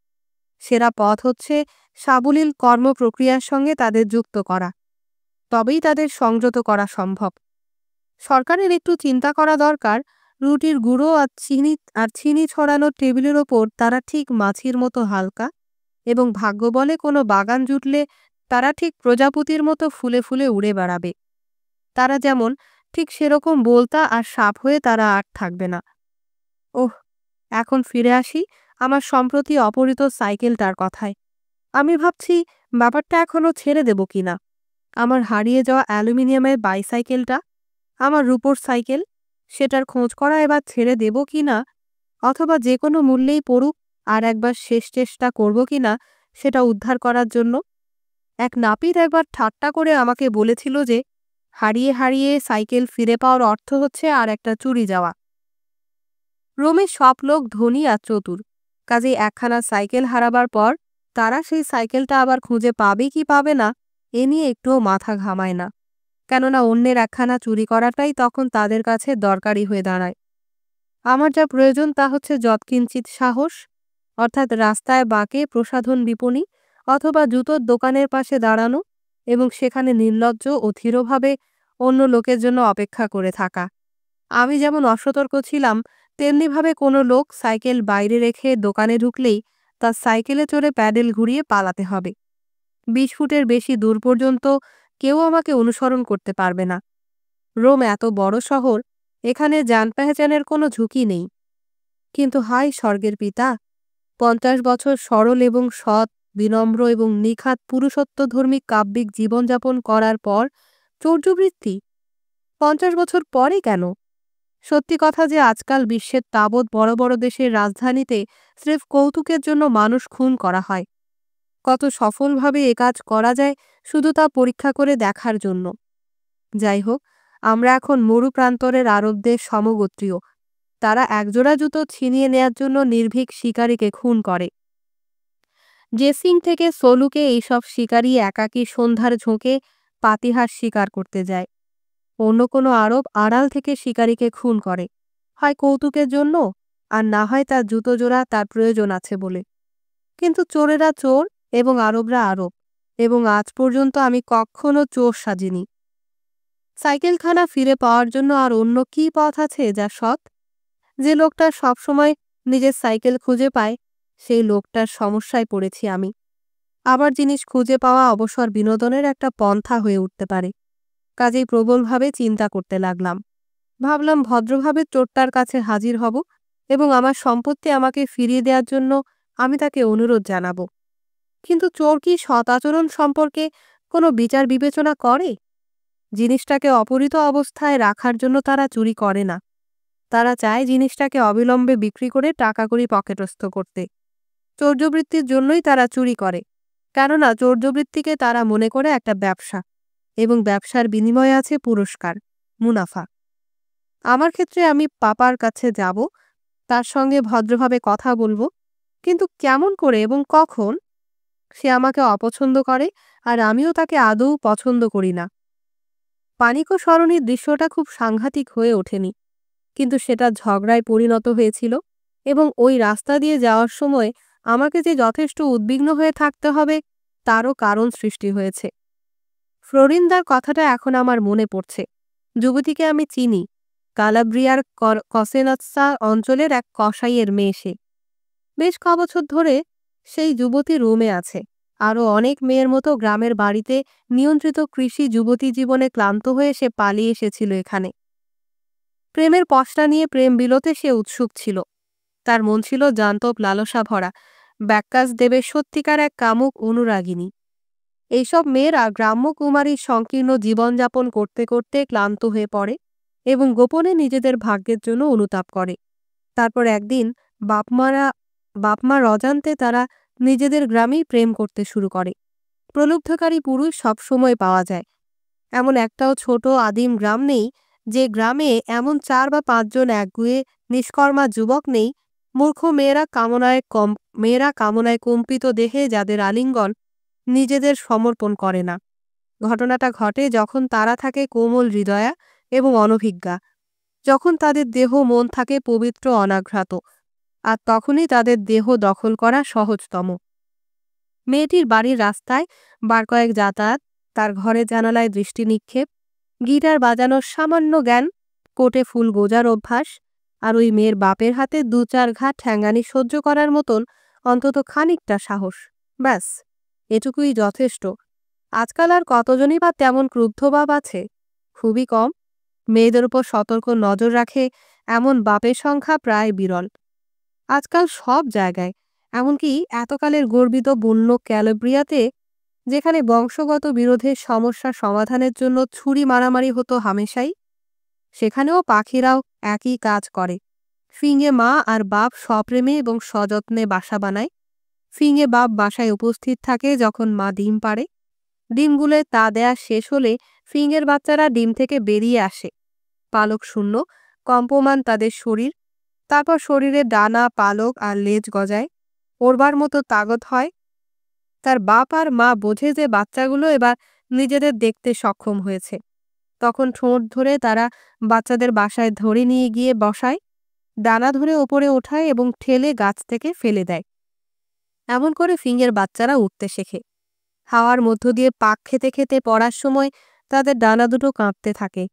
সেরা পথ হচ্ছে সাবলীল কর্মপ্রক্রিয়ার সঙ্গে তাদের যুক্ত করা। তবেই তাদের সংযত করা সম্ভব। সরকারের একটু চিন্তা করা দরকার, রুটির গুঁড়ো আর চিনি ছড়ানো টেবিলের ওপর তারা ঠিক মাছির মতো হালকা, এবং ভাগ্য বলে কোনো বাগান জুটলে তারা ঠিক প্রজাপতির মতো ফুলে ফুলে উড়ে বেড়াবে। তারা যেমন, ঠিক সেরকম বোলতা আর সাপ হয়ে তারা আর থাকবে না। ওহ, এখন ফিরে আসি আমার সম্প্রতি অপহৃত সাইকেলটার কথায়। আমি ভাবছি ব্যাপারটা এখনো ছেড়ে দেব কিনা। আমার হারিয়ে যাওয়া অ্যালুমিনিয়ামের বাইসাইকেলটা, আমার রূপোর সাইকেল, সেটার খোঁজ করা এবার ছেড়ে দেব কিনা, অথবা যে কোনো মূল্যেই পড়ুক আর একবার শেষ চেষ্টা করব কিনা সেটা উদ্ধার করার জন্য। এক নাপিত একবার ঠাট্টা করে আমাকে বলেছিল যে হারিয়ে হারিয়ে সাইকেল ফিরে পাওয়ার অর্থ হচ্ছে আর একটা চুরি যাওয়া। রোমে সব লোক ধনী আর চতুর, কাজেই একখানা সাইকেল হারাবার পর তারা সেই সাইকেলটা আবার খুঁজে পাবে কি পাবে না এ নিয়ে একটুও মাথা ঘামায় না, কেননা অন্যের একখানা চুরি করাটাই তখন তাদের কাছে দরকারি হয়ে দাঁড়ায়। আমার যা প্রয়োজন তা হচ্ছে যৎকিঞ্চিৎ সাহস, অর্থাৎ রাস্তায় বাঁকে প্রসাধন বিপণী অথবা জুতোর দোকানের পাশে দাঁড়ানো এবং সেখানে নির্লজ্জ ও ধীরভাবে অন্য লোকের জন্য অপেক্ষা করে থাকা। আমি যেমন অসতর্ক ছিলাম, তেমনিভাবে কোনো লোক সাইকেল বাইরে রেখে দোকানে ঢুকলেই তার সাইকেলে চড়ে প্যাডেল ঘুরিয়ে পালাতে হবে। 20 ফুটের বেশি দূর পর্যন্ত কেউ আমাকে অনুসরণ করতে পারবে না। রোম এত বড় শহর, এখানে জান পেহচানের কোনো ঝুঁকি নেই। কিন্তু হায় স্বর্গের পিতা, 50 বছর সরল এবং সৎ, বিনম্র এবং নিখাত পুরুষত্বধর্মী কাব্যিক জীবনযাপন করার পর চৌর্যবৃত্তি 50 বছর পরে কেন? সত্যি কথা যে আজকাল বিশ্বের তাবৎ বড় বড় দেশের রাজধানীতে স্রেফ কৌতুকের জন্য মানুষ খুন করা হয়। কত সফলভাবে এ কাজ করা যায় শুধু তা পরীক্ষা করে দেখার জন্য। যাই হোক, আমরা এখন মরু প্রান্তরের আরবদের সমগোত্রীয়। তারা একজোড়া জুতো ছিনিয়ে নেয়ার জন্য নির্ভীক শিকারীকে খুন করে। জেসিং থেকে সোলুকে এইসব শিকারী একাকী সন্ধ্যার ঝোঁকে পাতিহাঁস শিকার করতে যায়। অন্য কোনো আরব আড়াল থেকে শিকারীকে খুন করে, হয় কৌতুকের জন্য, আর না হয় তার জুতো জোড়া তার প্রয়োজন আছে বলে। কিন্তু চোরেরা চোর এবং আরবরা আরব, এবং আজ পর্যন্ত আমি কখনো চোর সাজিনি। সাইকেলখানা ফিরে পাওয়ার জন্য আর অন্য কী পথ আছে যা সৎ? যে লোকটা সবসময় নিজের সাইকেল খুঁজে পায়, সেই লোকটার সমস্যায় পড়েছি আমি। আবার জিনিস খুঁজে পাওয়া অবসর বিনোদনের একটা পন্থা হয়ে উঠতে পারে। কাজেই প্রবলভাবে চিন্তা করতে লাগলাম। ভাবলাম ভদ্রভাবে চোরটার কাছে হাজির হব এবং আমার সম্পত্তি আমাকে ফিরিয়ে দেওয়ার জন্য আমি তাকে অনুরোধ জানাব। কিন্তু চোর কি সৎ আচরণ সম্পর্কে কোনো বিচার বিবেচনা করে? জিনিসটাকে অপহৃত অবস্থায় রাখার জন্য তারা চুরি করে না। তারা চায় জিনিসটাকে অবিলম্বে বিক্রি করে টাকাকড়ি পকেটস্থ করতে। চৌর্যবৃত্তির জন্যই তারা চুরি করে, কেননা চৌর্যবৃত্তিকে তারা মনে করে একটা ব্যবসা, এবং ব্যবসার বিনিময়ে আছে পুরস্কার, মুনাফা। আমার ক্ষেত্রে আমি পাপার কাছে যাব, তার সঙ্গে ভদ্রভাবে কথা বলবো, কিন্তু কেমন করে এবং কখন? সে আমাকে অপছন্দ করে আর আমিও তাকে আদৌ পছন্দ করি না। পানিক সরণির দৃশ্যটা খুব সাংঘাতিক হয়ে ওঠেনি, কিন্তু সেটা ঝগড়ায় পরিণত হয়েছিল, এবং ওই রাস্তা দিয়ে যাওয়ার সময় আমাকে যে যথেষ্ট উদ্বিগ্ন হয়ে থাকতে হবে তারও কারণ সৃষ্টি হয়েছে। ফ্লোরিন্দার কথাটা এখন আমার মনে পড়ছে। যুবতীকে আমি চিনি, কালাব্রিয়ার কসেনাৎসা অঞ্চলের এক কসাইয়ের মেয়ে সে। বেশ কবছর ধরে সেই যুবতী রোমে আছে। আরও অনেক মেয়ের মতো গ্রামের বাড়িতে নিয়ন্ত্রিত কৃষি যুবতী জীবনে ক্লান্ত হয়ে সে পালিয়ে এসেছিল এখানে। প্রেমের পশরা নিয়ে প্রেম বিলোতে সে উৎসুক ছিল। তার মন ছিল জান্তব লালসা ভরা। ব্যাক্কাস দেবের সত্যিকার এক কামুক অনুরাগিনী। এইসব মেয়েরা গ্রাম্য কুমারীর সংকীর্ণ জীবনযাপন করতে করতে ক্লান্ত হয়ে পড়ে এবং গোপনে নিজেদের ভাগ্যের জন্য অনুতাপ করে। তারপর একদিন বাপমার অজান্তে তারা নিজেদের গ্রামেই প্রেম করতে শুরু করে। প্রলুব্ধকারী পুরুষ সবসময় পাওয়া যায়। এমন একটাও ছোট আদিম গ্রাম নেই যে গ্রামে এমন 4 বা 5 জন একগুঁয়ে নিষ্কর্মা যুবক নেই, মূর্খ মেয়েরা কামনায় কম্পিত দেহে যাদের আলিঙ্গন নিজেদের সমর্পণ করে না। ঘটনাটা ঘটে যখন তারা থাকে কোমল হৃদয়া এবং অনভিজ্ঞা, যখন তাদের দেহ মন থাকে পবিত্র অনাঘ্রাত, আর তখনই তাদের দেহ দখল করা সহজতম। মেয়েটির বাড়ির রাস্তায় বার কয়েক যাতায়াত, তার ঘরের জানালায় দৃষ্টি নিক্ষেপ, গিটার বাজানোর সামান্য জ্ঞান, কোটে ফুল গোজার অভ্যাস, আর ওই মেয়ের বাপের হাতে 2-4 ঘা ঠ্যাঙ্গানি সহ্য করার মতন অন্তত খানিকটা সাহস। ব্যাস, এটুকুই যথেষ্ট। আজকাল আর কতজনই বা তেমন ক্রুদ্ধভাব আছে? খুবই কম। মেয়েদের উপর সতর্ক নজর রাখে এমন বাপের সংখ্যা প্রায় বিরল। আজকাল সব জায়গায়, এমনকি এতকালের গর্বিত বন্য ক্যালিব্রিয়াতে, যেখানে বংশগত বিরোধের সমস্যা সমাধানের জন্য ছুরি মারামারি হতো হামেশাই, সেখানেও পাখিরাও একই কাজ করে। ফিঙে মা আর বাপ সপ্রেমে এবং সযত্নে বাসা বানায়। ফিঙে বাপ বাসায় উপস্থিত থাকে যখন মা ডিম পাড়ে। ডিমগুলো তা দেয়া শেষ হলে ফিঙের বাচ্চারা ডিম থেকে বেরিয়ে আসে, পালক শূন্য, কম্পমান তাদের শরীর। তারপর শরীরে ডানা, পালক আর লেজ গজায়, ওড়বার মতো তাগত হয়। তার বাপ আর মা বোঝে যে বাচ্চাগুলো এবার নিজেদের দেখতে সক্ষম হয়েছে। তখন ঠোঁট ধরে তারা বাচ্চাদের বাসায় ধরে নিয়ে গিয়ে বসায়, ডানা ধরে ওপরে ওঠায় এবং ঠেলে গাছ থেকে ফেলে দেয়। এমন করে ফিঙের বাচ্চারা উঠতে শেখে। হাওয়ার মধ্য দিয়ে পাক খেতে খেতে পড়ার সময় তাদের ডানা দুটো কাঁপতে থাকে,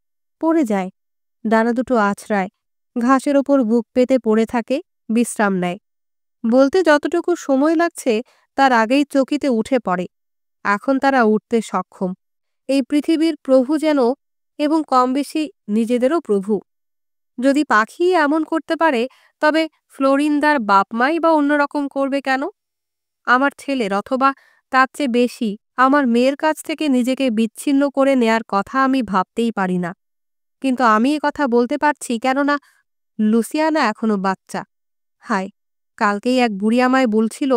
পড়ে যায়। ডানা দুটো আছড়ায়, ঘাসের ওপর বুক পেতে পড়ে থাকে, বিশ্রাম নেয়। বলতে যতটুকু সময় লাগছে তার আগেই চকিতে উঠে পড়ে। এখন তারা উঠতে সক্ষম। এই পৃথিবীর প্রভু যেন, এবং কম বেশি নিজেদেরও প্রভু। যদি পাখি এমন করতে পারে, তবে ফ্লোরিন্দার বাপমাই বা অন্যরকম করবে কেন? আমার ছেলের অথবা তার চেয়ে বেশি আমার মেয়ের কাছ থেকে নিজেকে বিচ্ছিন্ন করে নেয়ার কথা আমি ভাবতেই পারি না। কিন্তু আমি এ কথা বলতে পারছি কেননা লুসিয়ানা এখনো বাচ্চা। হায়, কালকেই এক বুড়ি আমায় বলছিল,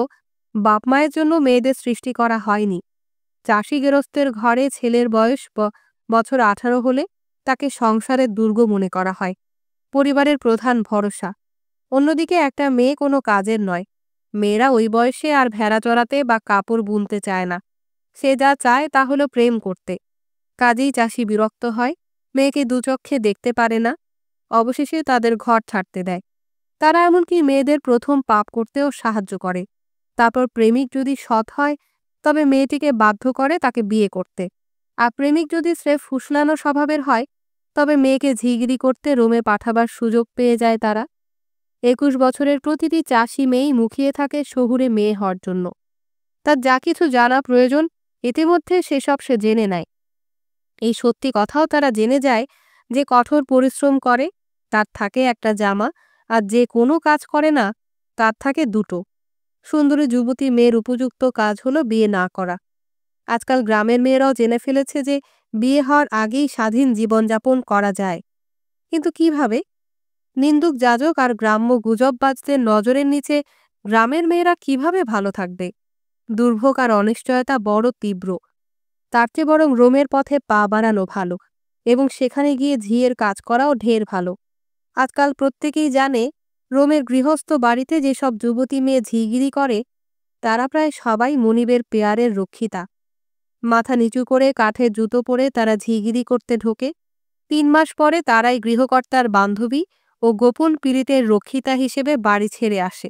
বাপ মায়ের জন্য মেয়েদের সৃষ্টি করা হয়নি। চাষি গেরস্তের ঘরে ছেলের বয়স বছর 18 হলে তাকে সংসারের দুর্গ মনে করা হয়, পরিবারের প্রধান ভরসা। অন্যদিকে একটা মেয়ে কোনো কাজের নয়। মেয়েরা ওই বয়সে আর ভেড়া চড়াতে বা কাপড় বুনতে চায় না। সে যা চায় তা হলো প্রেম করতে। কাজেই চাষি বিরক্ত হয়, মেয়েকে দুচক্ষে দেখতে পারে না, অবশেষে তাদের ঘর ছাড়তে দেয়। তারা এমনকি মেয়েদের প্রথম পাপ করতেও সাহায্য করে। তারপর প্রেমিক যদি সৎ হয়, তবে মেয়েটিকে বাধ্য করে তাকে বিয়ে করতে। আর প্রেমিক যদি স্রেফ ফুসলানো স্বভাবের হয়, তবে মেয়েকে ঝিগিরি করতে রোমে পাঠাবার সুযোগ পেয়ে যায় তারা। 21 বছরের প্রতিটি চাষি মেয়েই মুখিয়ে থাকে শহুরে মেয়ে হওয়ার জন্য। তার যা কিছু জানা প্রয়োজন ইতিমধ্যে সেসব সে জেনে নেয়। এই সত্যি কথাও তারা জেনে যায় যে কঠোর পরিশ্রম করে তার থাকে একটা জামা, আর যে কোনো কাজ করে না তার থাকে দুটো। সুন্দরী যুবতী মেয়ের উপযুক্ত কাজ হলো বিয়ে না করা। আজকাল গ্রামের মেয়েরাও জেনে ফেলেছে যে বিয়ে হওয়ার আগেই স্বাধীন জীবনযাপন করা যায়। কিন্তু কিভাবে? নিন্দুক যাজক আর গ্রাম্য গুজববাজদের নজরের নিচে গ্রামের মেয়েরা কিভাবে ভালো থাকবে? দুর্ভোগ আর অনিশ্চয়তা বড় তীব্র। তার চেয়ে বরং রোমের পথে পা বাড়ানো ভালো, এবং সেখানে গিয়ে ঝিয়ের কাজ করাও ঢের ভালো। আজকাল প্রত্যেকেই জানে, রোমের গৃহস্থ বাড়িতে যেসব যুবতী মেয়ে ঝিগিরি করে তারা প্রায় সবাই মনিবের পেয়ারের রক্ষিতা। মাথা নিচু করে কাঠের জুতো পরে তারা ঝিগিরি করতে ঢোকে। 3 মাস পরে তারাই গৃহকর্তার বান্ধবী ও গোপন পীড়িতের রক্ষিতা হিসেবে বাড়ি ছেড়ে আসে।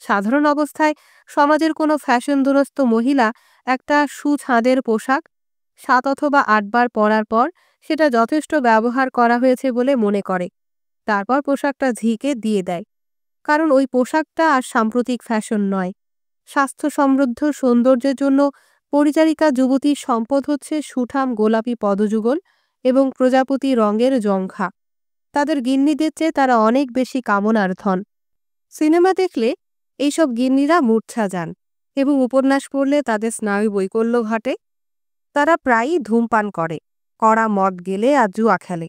সাধারণ অবস্থায় সমাজের কোনো ফ্যাশনদুরস্ত মহিলা একটা সুছাঁদের পোশাক 7 অথবা 8 বার পরার পর সেটা যথেষ্ট ব্যবহার করা হয়েছে বলে মনে করে। তারপর পোশাকটা ঝিকে দিয়ে দেয়, কারণ ওই পোশাকটা আর সাম্প্রতিক ফ্যাশন নয়। স্বাস্থ্য সমৃদ্ধ সৌন্দর্যের জন্য পরিচারিকা যুবতীর সম্পদ হচ্ছে সুঠাম গোলাপি পদযুগল এবং প্রজাপতি রঙের জংঘা। তাদের গিন্নিদের চেয়ে তারা অনেক বেশি কামনার ধন। সিনেমা দেখলে এইসব গিন্নিরা মূর্ছা যান এবং উপন্যাস পড়লে তাদের স্নায়ু বৈকল্য ঘটে। তারা প্রায়ই ধূমপান করে, কড়া মদ গেলে আর জুয়া খেলে।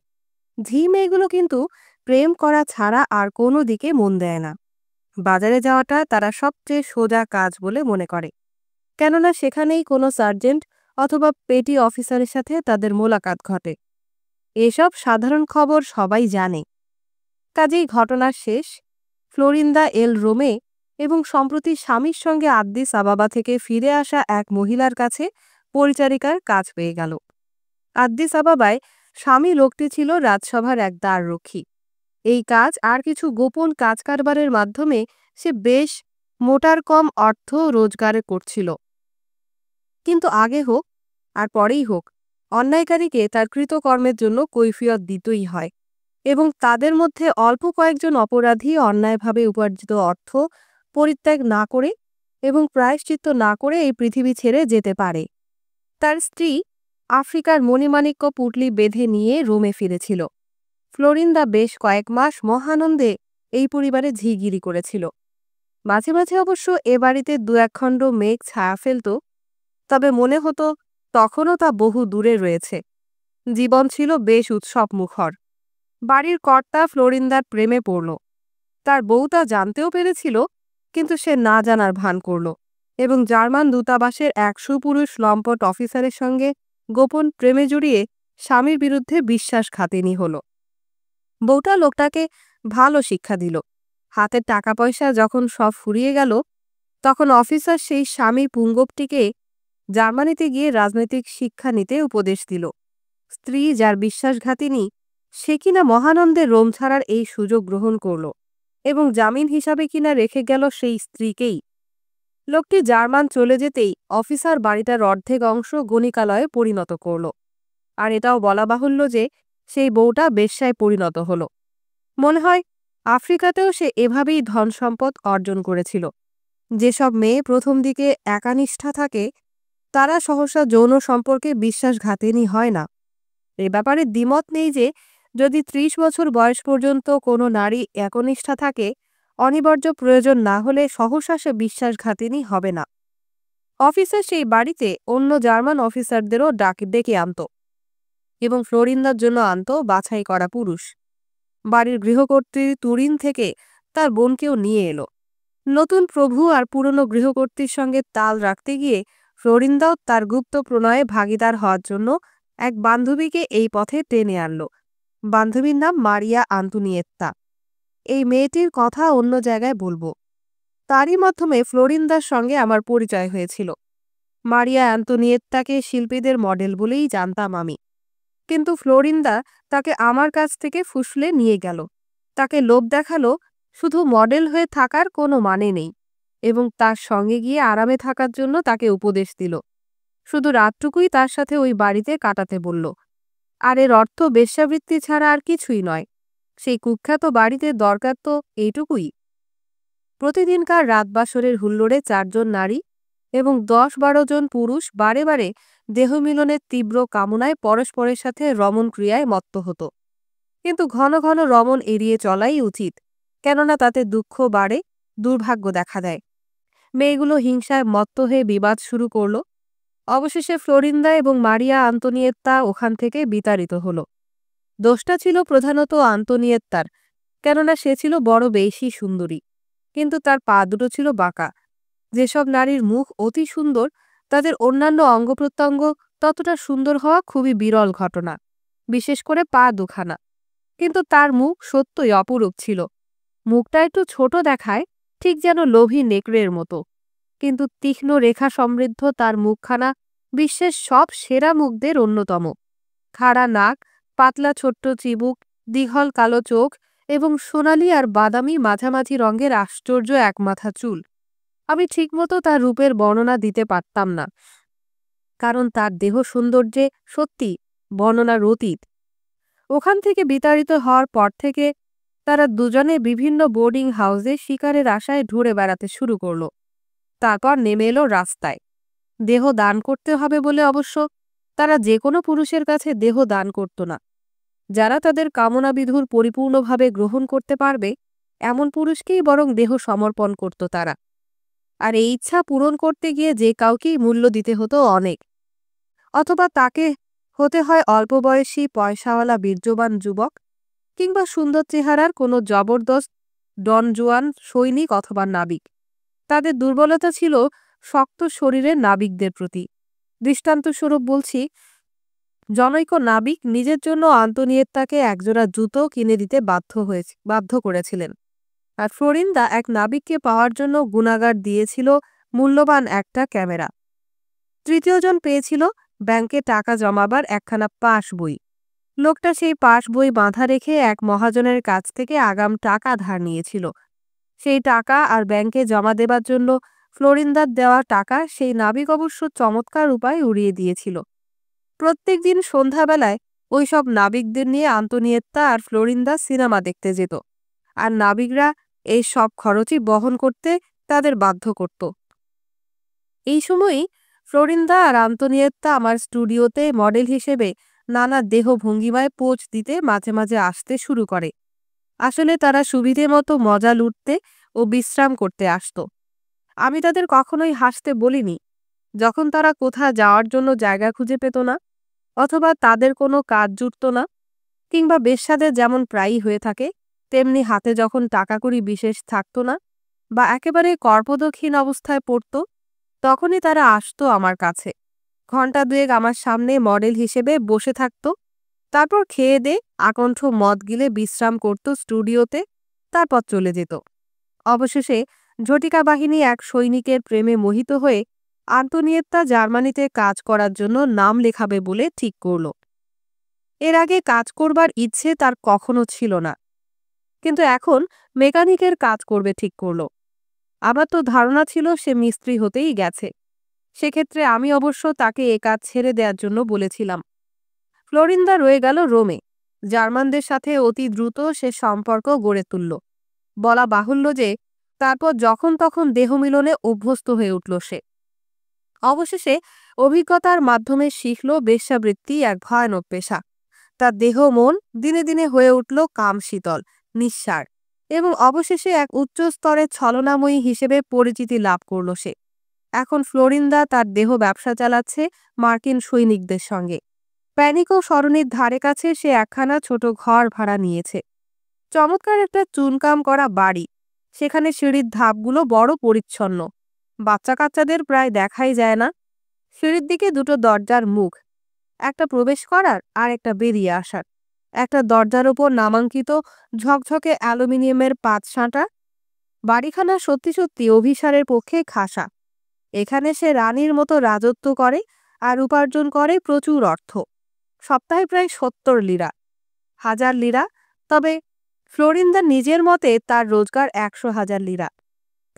ঝি মেয়েগুলো কিন্তু প্রেম করা ছাড়া আর কোনো দিকে মন দেয় না। বাজারে যাওয়াটা তারা সবচেয়ে সোজা কাজ বলে মনে করে, কেননা সেখানেই কোনো সার্জেন্ট অথবা পেটি অফিসারের সাথে তাদের মোলাকাত ঘটে। এসব সাধারণ খবর সবাই জানে। কাজেই ঘটনার শেষ ফ্লোরিন্দা এল রোমে এবং সম্প্রতি স্বামীর সঙ্গে আদ্দিস আবাবা থেকে ফিরে আসা এক মহিলার কাছে পরিচারিকার কাজ পেয়ে গেল। আদ্দিস আবাবায় স্বামী লোকটি ছিল রাজসভার এক দ্বাররক্ষী। এই কাজ আর কিছু গোপন কাজ কারবারের মাধ্যমে সে বেশ মোটার কম অর্থ রোজগার করছিল। কিন্তু আগে হোক আর পরেই হোক, অন্যায়কারীকে তার কৃতকর্মের জন্য কৈফিয়ত দিতেই হয়, এবং তাদের মধ্যে অল্প কয়েকজন অপরাধী অন্যায়ভাবে উপার্জিত অর্থ পরিত্যাগ না করে এবং প্রায়শ্চিত্ত না করে এই পৃথিবী ছেড়ে যেতে পারে। তার স্ত্রী আফ্রিকার মণিমাণিক্য পুঁটলি বেঁধে নিয়ে রোমে ফিরেছিল। ফ্লোরিন্দা বেশ কয়েক মাস মহানন্দে এই পরিবারে ঝিগিরি করেছিল। মাঝে মাঝে অবশ্য এ বাড়িতে দু একখণ্ড মেঘ ছায়া ফেলত, তবে মনে হতো তখনও তা বহু দূরে রয়েছে। জীবন ছিল বেশ উৎসবমুখর। বাড়ির কর্তা ফ্লোরিন্দার প্রেমে পড়ল। তার বউ তা জানতেও পেরেছিল, কিন্তু সে না জানার ভান করল এবং জার্মান দূতাবাসের এক সুপুরুষ লম্পট অফিসারের সঙ্গে গোপন প্রেমে জড়িয়ে স্বামীর বিরুদ্ধে বিশ্বাসঘাতিনী হল। বউটা লোকটাকে ভালো শিক্ষা দিল। হাতের টাকা পয়সা যখন সব ফুরিয়ে গেল, তখন অফিসার সেই স্বামী পুঙ্গবটিকে জার্মানিতে গিয়ে রাজনৈতিক শিক্ষা নিতে উপদেশ দিল। স্ত্রী যার বিশ্বাসঘাতিনী, সে কিনা মহানন্দে রোম ছাড়ার এই সুযোগ গ্রহণ করল এবং জামিন হিসাবে কিনা রেখে গেল সেই স্ত্রীকেই। লোকটি জার্মান চলে যেতেই অফিসার বাড়িটার অর্ধেক অংশ গণিকালয়ে পরিণত করল। আর এটাও বলা বাহুল্য যে সেই বউটা বেশ্যায় পরিণত হল। মনে হয় আফ্রিকাতেও সে এভাবেই ধন সম্পদ অর্জন করেছিল। যেসব মেয়ে প্রথম দিকে একানিষ্ঠা থাকে, তারা সহসা যৌন সম্পর্কে বিশ্বাসঘাতিনী হয় না। এ ব্যাপারে দ্বিমত নেই যে যদি ৩০ বছর বয়স পর্যন্ত কোনো নারী একনিষ্ঠা থাকে, অনিবার্য প্রয়োজন না হলে সহসা সে বিশ্বাসঘাতিনী হবে না। অফিসের সেই বাড়িতে অন্য জার্মান অফিসারদেরও ডেকে আনত এবং ফ্লোরিন্দার জন্য আনত বাছাই করা পুরুষ। বাড়ির গৃহকর্ত্রী তুরিন থেকে তার বোনকেও নিয়ে এলো। নতুন প্রভু আর পুরনো গৃহকর্ত্রীর সঙ্গে তাল রাখতে গিয়ে ফ্লোরিন্দাও তার গুপ্ত প্রণয়ে ভাগিদার হওয়ার জন্য এক বান্ধবীকে এই পথে টেনে আনল। বান্ধবীর নাম মারিয়া আন্তোনিয়েত্তা। এই মেয়েটির কথা অন্য জায়গায় বলবো। তারই মাধ্যমে ফ্লোরিন্দার সঙ্গে আমার পরিচয় হয়েছিল। মারিয়া আন্তোনিয়েত্তাকে শিল্পীদের মডেল বলেই জানতাম আমি, কিন্তু ফ্লোরিন্দা তাকে আমার কাছ থেকে ফুসলে নিয়ে গেল। তাকে লোভ দেখালো শুধু মডেল হয়ে থাকার কোনো মানে নেই, এবং তার সঙ্গে গিয়ে আরামে থাকার জন্য তাকে উপদেশ দিল। শুধু রাতটুকুই তার সাথে ওই বাড়িতে কাটাতে বলল। আর এর অর্থ বেশ্যাবৃত্তি ছাড়া আর কিছুই নয়। সেই কুখ্যাত বাড়িতে দরকার তো এইটুকুই। প্রতিদিনকার রাতবাসরের হুল্লোড়ে ৪ জন নারী এবং ১০-১২ জন পুরুষ বারে বারে দেহমিলনের তীব্র কামনায় পরস্পরের সাথে রমণ ক্রিয়ায় মত্ত হতো। কিন্তু ঘন ঘন রমণ এড়িয়ে চলাই উচিত, কেননা তাতে দুঃখ বাড়ে, দুর্ভাগ্য দেখা দেয়। মেয়েগুলো হিংসায় মত্ত হয়ে বিবাদ শুরু করল। অবশেষে ফ্লোরিন্দা এবং মারিয়া আন্তোনিয়েত্তা ওখান থেকে বিতাড়িত হল। দোষটা ছিল প্রধানত আন্তোনিয়েত্তার, কেননা সে ছিল বড় বেশি সুন্দরী, কিন্তু তার পা দুটো ছিল বাঁকা। যেসব নারীর মুখ অতি সুন্দর, তাদের অন্যান্য অঙ্গপ্রত্যঙ্গ ততটা সুন্দর হওয়া খুবই বিরল ঘটনা, বিশেষ করে পা দুখানা। কিন্তু তার মুখ সত্যই অপরূপ ছিল। মুখটা একটু ছোট দেখায়, ঠিক যেন লোভী নেকড়ের মতো, কিন্তু তীক্ষ্ণ রেখা সমৃদ্ধ তার মুখখানা বিশ্বের সব সেরা মুখদের অন্যতম। খাড়া নাক, পাতলা ছোট্ট চিবুক, দীঘল কালো চোখ এবং সোনালি আর বাদামি মাঝামাঝি রঙের আশ্চর্য একমাথা চুল। আমি ঠিকমতো তার রূপের বর্ণনা দিতে পারতাম না, কারণ তার দেহ সৌন্দর্যে সত্যি বর্ণনার অতীত। ওখান থেকে বিতাড়িত হওয়ার পর থেকে তারা দুজনে বিভিন্ন বোর্ডিং হাউসে শিকারের আশায় ঘুরে বেড়াতে শুরু করল। তারপর নেমে এলো রাস্তায়। দেহ দান করতে হবে বলে অবশ্য তারা যে কোনো পুরুষের কাছে দেহ দান করত না। যারা তাদের কামনাবিধুর পরিপূর্ণভাবে গ্রহণ করতে পারবে এমন পুরুষকেই বরং দেহ সমর্পণ করত তারা। আর এই ইচ্ছা পূরণ করতে গিয়ে যে কাউকেই মূল্য দিতে হতো অনেক। অথবা তাকে হতে হয় অল্প বয়সী পয়সাওয়ালা বীর্যবান যুবক, কিংবা সুন্দর চেহারার কোনো জবরদস্ত ডনজুয়ান সৈনিক অথবা নাবিক। তাদের দুর্বলতা ছিল শক্ত শরীরের নাবিকদের প্রতি। দৃষ্টান্তস্বরূপ বলছি, জনৈক নাবিক নিজের জন্য আন্তনিয়েত্তাকে একজোড়া জুতো কিনে দিতে বাধ্য করেছিলেন। আর ফ্লোরিন্দা এক নাবিককে পাওয়ার জন্য গুণাগার দিয়েছিল মূল্যবান একটা ক্যামেরা। তৃতীয়জন পেয়েছিল ব্যাংকে টাকা জমাবার একখানা পাস বই। লোকটা সেই পাস বই বাঁধা রেখে এক মহাজনের কাছ থেকে আগাম টাকা ধার নিয়েছিল। সেই টাকা আর ব্যাংকে জমা দেবার জন্য ফ্লোরিন্দার দেওয়া টাকা সেই নাবিক অবশ্য চমৎকার উপায় উড়িয়ে দিয়েছিল। প্রত্যেক দিন সন্ধ্যাবেলায় ওই সব নাবিকদের নিয়ে আন্তনিয়েত্তা আর ফ্লোরিন্দা সিনেমা দেখতে যেত, আর নাবিকরা এই সব খরচই বহন করতে তাদের বাধ্য করত। এই সময়ই ফ্লোরিন্দা আর আন্তনিয়েত্তা আমার স্টুডিওতে মডেল হিসেবে নানা দেহ ভঙ্গিমায় পোজ দিতে মাঝে মাঝে আসতে শুরু করে। আসলে তারা সুবিধে মতো মজা লুটতে ও বিশ্রাম করতে আসত। আমি তাদের কখনোই হাসতে বলিনি। যখন তারা কোথা যাওয়ার জন্য জায়গা খুঁজে পেত না, অথবা তাদের কোনো কাজ জুটত না, কিংবা বেশ্যাদের যেমন প্রায়ই হয়ে থাকে তেমনি হাতে যখন টাকাকড়ি বিশেষ থাকত না, বা একেবারে কর্পদক্ষীণ অবস্থায় পড়ত, তখনই তারা আসতো আমার কাছে। ঘণ্টা দুয়েক আমার সামনে মডেল হিসেবে বসে থাকত, তারপর খেয়ে দে আকণ্ঠ মদ গিলে বিশ্রাম করত স্টুডিওতে, তারপর চলে যেত। অবশেষে ঝটিকা বাহিনী এক সৈনিকের প্রেমে মোহিত হয়ে আন্তনিয়েত্তা জার্মানিতে কাজ করার জন্য নাম লেখাবে বলে ঠিক করল। এর আগে কাজ করবার ইচ্ছে তার কখনো ছিল না, কিন্তু এখন মেকানিকের কাজ করবে ঠিক করল। আমার তো ধারণা ছিল সে মিস্ত্রি হতেই গেছে। সেক্ষেত্রে আমি অবশ্য তাকে এ কাজ ছেড়ে দেওয়ার জন্য বলেছিলাম। ফ্লোরিন্দা রয়ে গেল রোমে। জার্মানদের সাথে অতি দ্রুত সে সম্পর্ক গড়ে তুলল। বলা বাহুল্য যে তারপর যখন তখন দেহমিলনে অভ্যস্ত হয়ে উঠল সে। অবশেষে অভিজ্ঞতার মাধ্যমে শিখল বেশ্যাবৃত্তি এক ভয়ানক পেশা। তার দেহ মন দিনে দিনে হয়ে উঠল কামশীতল, নিঃসার, এবং অবশেষে এক উচ্চ স্তরের ছলনাময়ী হিসেবে পরিচিতি লাভ করল সে। এখন ফ্লোরিন্দা তার দেহ ব্যবসা চালাচ্ছে মার্কিন সৈনিকদের সঙ্গে। প্যানিকো সরণির ধারে কাছে সে একখানা ছোট ঘর ভাড়া নিয়েছে। চমৎকার একটা চুনকাম করা বাড়ি। সেখানে সিঁড়ির ধাপগুলো বড় পরিচ্ছন্ন। বাচ্চা কাচ্চাদের প্রায় দেখাই যায় না। সিঁড়ির দিকে দুটো দরজার মুখ, একটা প্রবেশ করার আর একটা বেরিয়ে আসার। একটা দরজার ওপর নামাঙ্কিত ঝকঝকে অ্যালুমিনিয়ামের পাতসাঁটা। বাড়িখানা সত্যি সত্যি অভিসারের পক্ষে খাসা। এখানে সে রানীর মতো রাজত্ব করে আর উপার্জন করে প্রচুর অর্থ। সপ্তাহে প্রায় ৭০ লিরা, ১,০০০ লিরা। তবে ফ্লোরিন্দা নিজের মতে তার রোজগার ১০০,০০০ লিরা।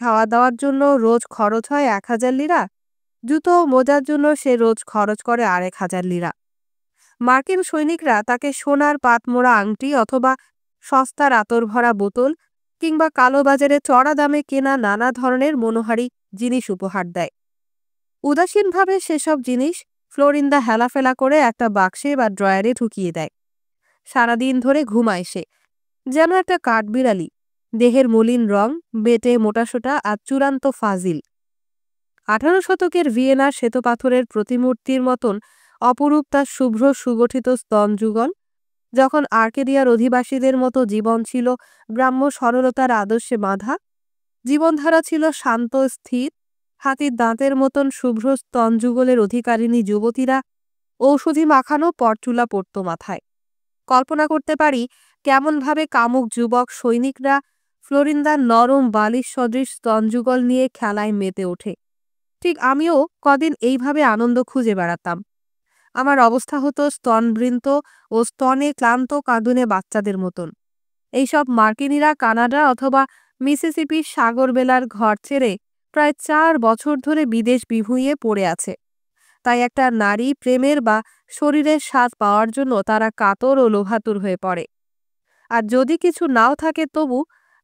খাওয়া দাওয়ার জন্য রোজ খরচ হয় ১,০০০ লিরা। জুতো ও মোজার জন্য সে রোজ খরচ করে ১,০০০ লিরা। মার্কিন সৈনিকরা তাকে সোনার পাতমোড়া আংটি অথবা সস্তার আতর ভরা বোতল কিংবা কালোবাজারে চড়া দামে কেনা নানা ধরনের মনোহারী জিনিস উপহার দেয়। উদাসীনভাবে সেসব জিনিস ফ্লোরিন্দা হেলাফেলা করে একটা বাক্সে বা ড্রয়ারে ঢুকিয়ে দেয়। সারাদিন ধরে ঘুমায় সে, যেন একটা কাঠবিড়ালি। দেহের মলিন রং, বেটে মোটাসোটা আর চূড়ান্ত ফাজিল। ১৮ শতকের ভিয়েনার শ্বেতপাথরের প্রতিমূর্তির মতন অপরূপ তার শুভ্র সুগঠিত স্তনযুগল। যখন আর্কেডিয়ার অধিবাসীদের মতো জীবন ছিল গ্রাম্য সরলতার আদর্শে বাঁধা, জীবনধারা ছিল শান্ত স্থির, হাতির দাঁতের মতন শুভ্র স্তনযুগলের অধিকারিণী যুবতীরা ঔষধি মাখানো পরচুলা পড়ত মাথায়। কল্পনা করতে পারি কেমনভাবে কামুক যুবক সৈনিকরা ফ্লোরিন্দার নরম বালিশ সদৃশ স্তনযুগল নিয়ে খেলায় মেতে ওঠে। ঠিক আমিও কদিন এইভাবে আনন্দ খুঁজে বেড়াতাম। আমার অবস্থা হতো স্তনবৃন্ত ও স্তনে ক্লান্ত কাঁদুনে বাচ্চাদের মতন। এইসব মার্কিনীরা কানাডা অথবা মিসিসিপির সাগরবেলার ঘর ছেড়ে প্রায় ৪ বছর ধরে বিদেশ বিভুঁইয়ে পড়ে আছে। তাই একটা নারী প্রেমের বা শরীরের স্বাদ পাওয়ার জন্য তারা কাতর ও লোভাতুর হয়ে পড়ে। আর যদি কিছু নাও থাকে তবু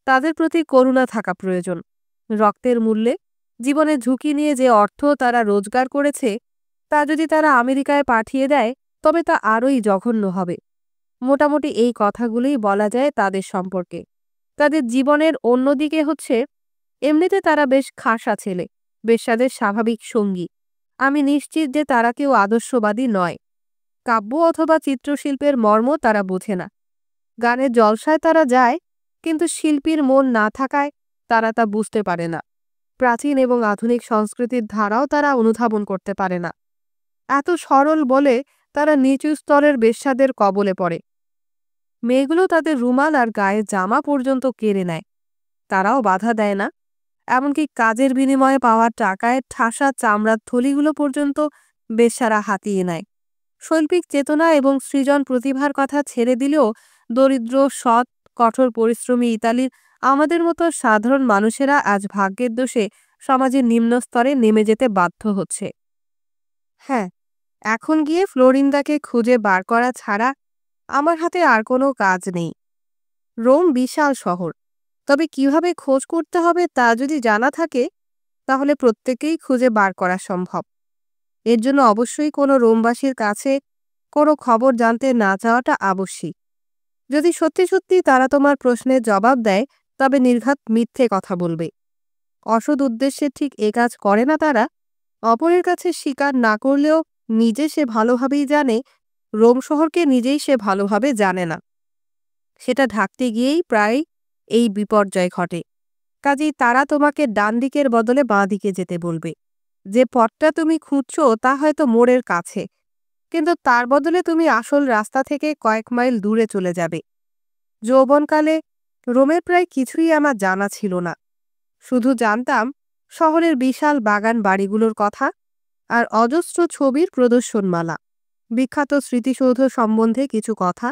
তাদের প্রতি করুণা থাকা প্রয়োজন। রক্তের মূল্যে জীবনের ঝুঁকি নিয়ে যে অর্থ তারা রোজগার করেছে তা যদি তারা আমেরিকায় পাঠিয়ে দেয় তবে তা আরোই জঘন্য হবে। মোটামুটি এই কথাগুলোই বলা যায় তাদের সম্পর্কে। তাদের জীবনের অন্যদিকে হচ্ছে এমনিতে তারা বেশ খাসা ছেলে, বেশ্যাদের স্বাভাবিক সঙ্গী। আমি নিশ্চিত যে তারা কেউ আদর্শবাদী নয়। কাব্য অথবা চিত্রশিল্পের মর্ম তারা বোঝে না। গানের জলসায় তারা যায়, কিন্তু শিল্পীর মন না থাকায় তারা তা বুঝতে পারে না। প্রাচীন এবং আধুনিক সংস্কৃতির ধারাও তারা অনুধাবন করতে পারে না। এত সরল বলে তারা নিচু স্তরের বেশ্যাদের কবলে পড়ে। মেয়েগুলো তাদের রুমাল আর গায়ের জামা পর্যন্ত কেড়ে নেয়। তারাও বাধা দেয় না। এমনকি কাজের বিনিময়ে পাওয়া টাকায় ঠাসা চামড়ার থলিগুলো পর্যন্ত বেশ্যারা হাতিয়ে নেয়। শৈল্পিক চেতনা এবং সৃজন প্রতিভার কথা ছেড়ে দিলেও দরিদ্র, সৎ, কঠোর পরিশ্রমী ইতালির আমাদের মতো সাধারণ মানুষেরা আজ ভাগ্যের দোষে সমাজের নিম্ন স্তরে নেমে যেতে বাধ্য হচ্ছে। হ্যাঁ, এখন গিয়ে ফ্লোরিন্দাকে খুঁজে বার করা ছাড়া আমার হাতে আর কোনো কাজ নেই। রোম বিশাল শহর, তবে কিভাবে খোঁজ করতে হবে তা যদি জানা থাকে তাহলে প্রত্যেকেই খুঁজে বার করা সম্ভব। এর জন্য অবশ্যই কোনো রোমবাসীর কাছে কোনো খবর জানতে না চাওয়াটা আবশ্যিক। যদি সত্যি সত্যি তারা তোমার প্রশ্নের জবাব দেয়, তবে নির্ঘাত মিথ্যে কথা বলবে। অসৎ উদ্দেশ্যে ঠিক এ কাজ করে না তারা। অপরের কাছে স্বীকার না করলেও নিজে সে ভালোভাবেই জানে রোম শহরকে নিজেই সে ভালোভাবে জানে না। সেটা ঢাকতে গিয়েই প্রায় এই বিপর্যয় ঘটে। কাজেই তারা তোমাকে ডান দিকের বদলে বাঁ দিকে যেতে বলবে। যে পথটা তুমি খুঁজছো তা হয়তো মোড়ের কাছে, কিন্তু তার বদলে তুমি আসল রাস্তা থেকে কয়েক মাইল দূরে চলে যাবে। যৌবনকালে রোমের প্রায় কিছুই আমার জানা ছিল না। শুধু জানতাম শহরের বিশাল বাগান বাড়িগুলোর কথা আর অজস্র ছবির প্রদর্শনমালা, বিখ্যাত স্মৃতিসৌধ সম্বন্ধে কিছু কথা,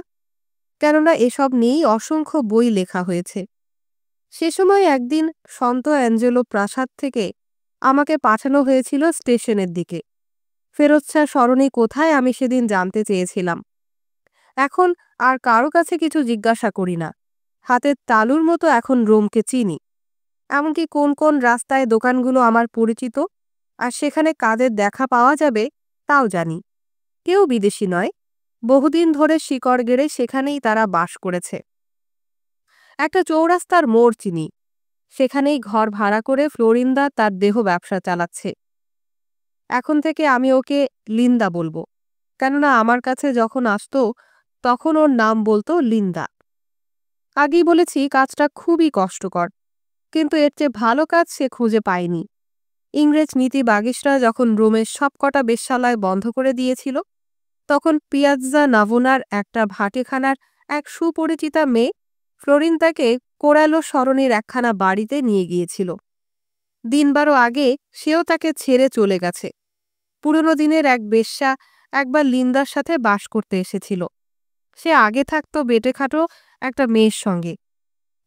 কেননা এসব নিয়েই অসংখ্য বই লেখা হয়েছে। সে সময় একদিন সন্ত অ্যাঞ্জেলো প্রাসাদ থেকে আমাকে পাঠানো হয়েছিল স্টেশনের দিকে। ফেরতছাড় সরণি কোথায় আমি সেদিন জানতে চেয়েছিলাম। এখন আর কারো কাছে কিছু জিজ্ঞাসা করি না। হাতের তালুর মতো এখন রোমকে চিনি। এমনকি কোন কোন রাস্তায় দোকানগুলো আমার পরিচিত আর সেখানে কাদের দেখা পাওয়া যাবে তাও জানি। কেউ বিদেশি নয়, বহুদিন ধরে শিকড় গেড়ে সেখানেই তারা বাস করেছে। একটা চৌরাস্তার মোড় চিনি, সেখানেই ঘর ভাড়া করে ফ্লোরিন্দা তার দেহ ব্যবসা চালাচ্ছে। এখন থেকে আমি ওকে লিন্দা বলবো, কেননা আমার কাছে যখন আসতো তখন ওর নাম বলতো লিন্দা। আগেই বলেছি কাজটা খুবই কষ্টকর, কিন্তু এর চেয়ে ভালো কাজ সে খুঁজে পায়নি। ইংরেজ নীতিবাগীশরা যখন রোমের সবকটা বেশ্যালয় বন্ধ করে দিয়েছিল, তখন পিয়াজ্জা নাভোনার একটা ভাটেখানার এক সুপরিচিতা মেয়ে ফ্লোরিন্দাকে কোরালো সরণির একখানা বাড়িতে নিয়ে গিয়েছিল। দিন 12 আগে সেও তাকে ছেড়ে চলে গেছে। পুরনো দিনের এক বেশ্যা একবার লিন্দার সাথে বাস করতে এসেছিল। সে আগে থাকতো বেটেখাটো একটা মেয়ের সঙ্গে।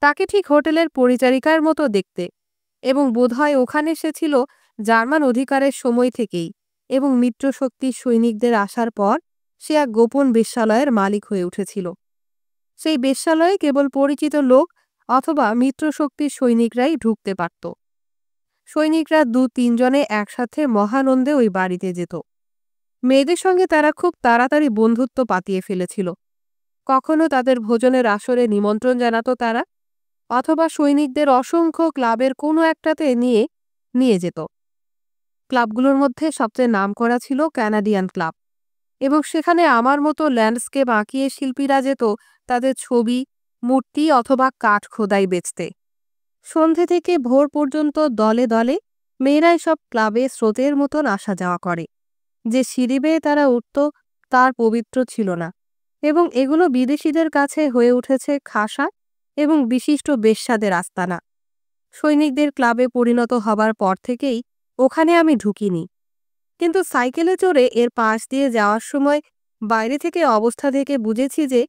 তাকে ঠিক হোটেলের পরিচারিকার মতো দেখতে, এবং বোধহয় ওখানে সে ছিল জার্মান অধিকারের সময় থেকেই, এবং মিত্রশক্তির সৈনিকদের আসার পর সে এক গোপন বেশ্যালয়ের মালিক হয়ে উঠেছিল। সেই বেশ্যালয়ে কেবল পরিচিত লোক অথবা মিত্রশক্তির সৈনিকরাই ঢুকতে পারত। সৈনিকরা 2-3 জনে একসাথে মহানন্দে ওই বাড়িতে যেত। মেয়েদের সঙ্গে তারা খুব তাড়াতাড়ি বন্ধুত্ব পাতিয়ে ফেলেছিল। কখনো তাদের ভোজনের আসরে নিমন্ত্রণ জানাতো তারা, অথবা সৈনিকদের অসংখ্য ক্লাবের কোনো একটাতে নিয়ে যেত। ক্লাবগুলোর মধ্যে সবচেয়ে নামকরা ছিল ক্যানাডিয়ান ক্লাব, এবং সেখানে আমার মতো ল্যান্ডস্কেপ আঁকিয়ে শিল্পীরা যেত তাদের ছবি, মূর্তি অথবা কাঠ খোদাই বেচতে। সন্ধে থেকে ভোর পর্যন্ত দলে দলে মেয়েরাই সব ক্লাবে স্রোতের মতন আসা যাওয়া করে। যে সিঁড়ি বেয়ে তারা উঠত তার পবিত্র ছিল না, এবং এগুলো বিদেশিদের কাছে হয়ে উঠেছে খাসা এবং বিশিষ্ট বেশ্যাদের আস্তানা। সৈনিকদের ক্লাবে পরিণত হবার পর থেকেই ওখানে আমি ঢুকিনি, কিন্তু সাইকেলে চড়ে এর পাশ দিয়ে যাওয়ার সময় বাইরে থেকে অবস্থা থেকে বুঝেছি যে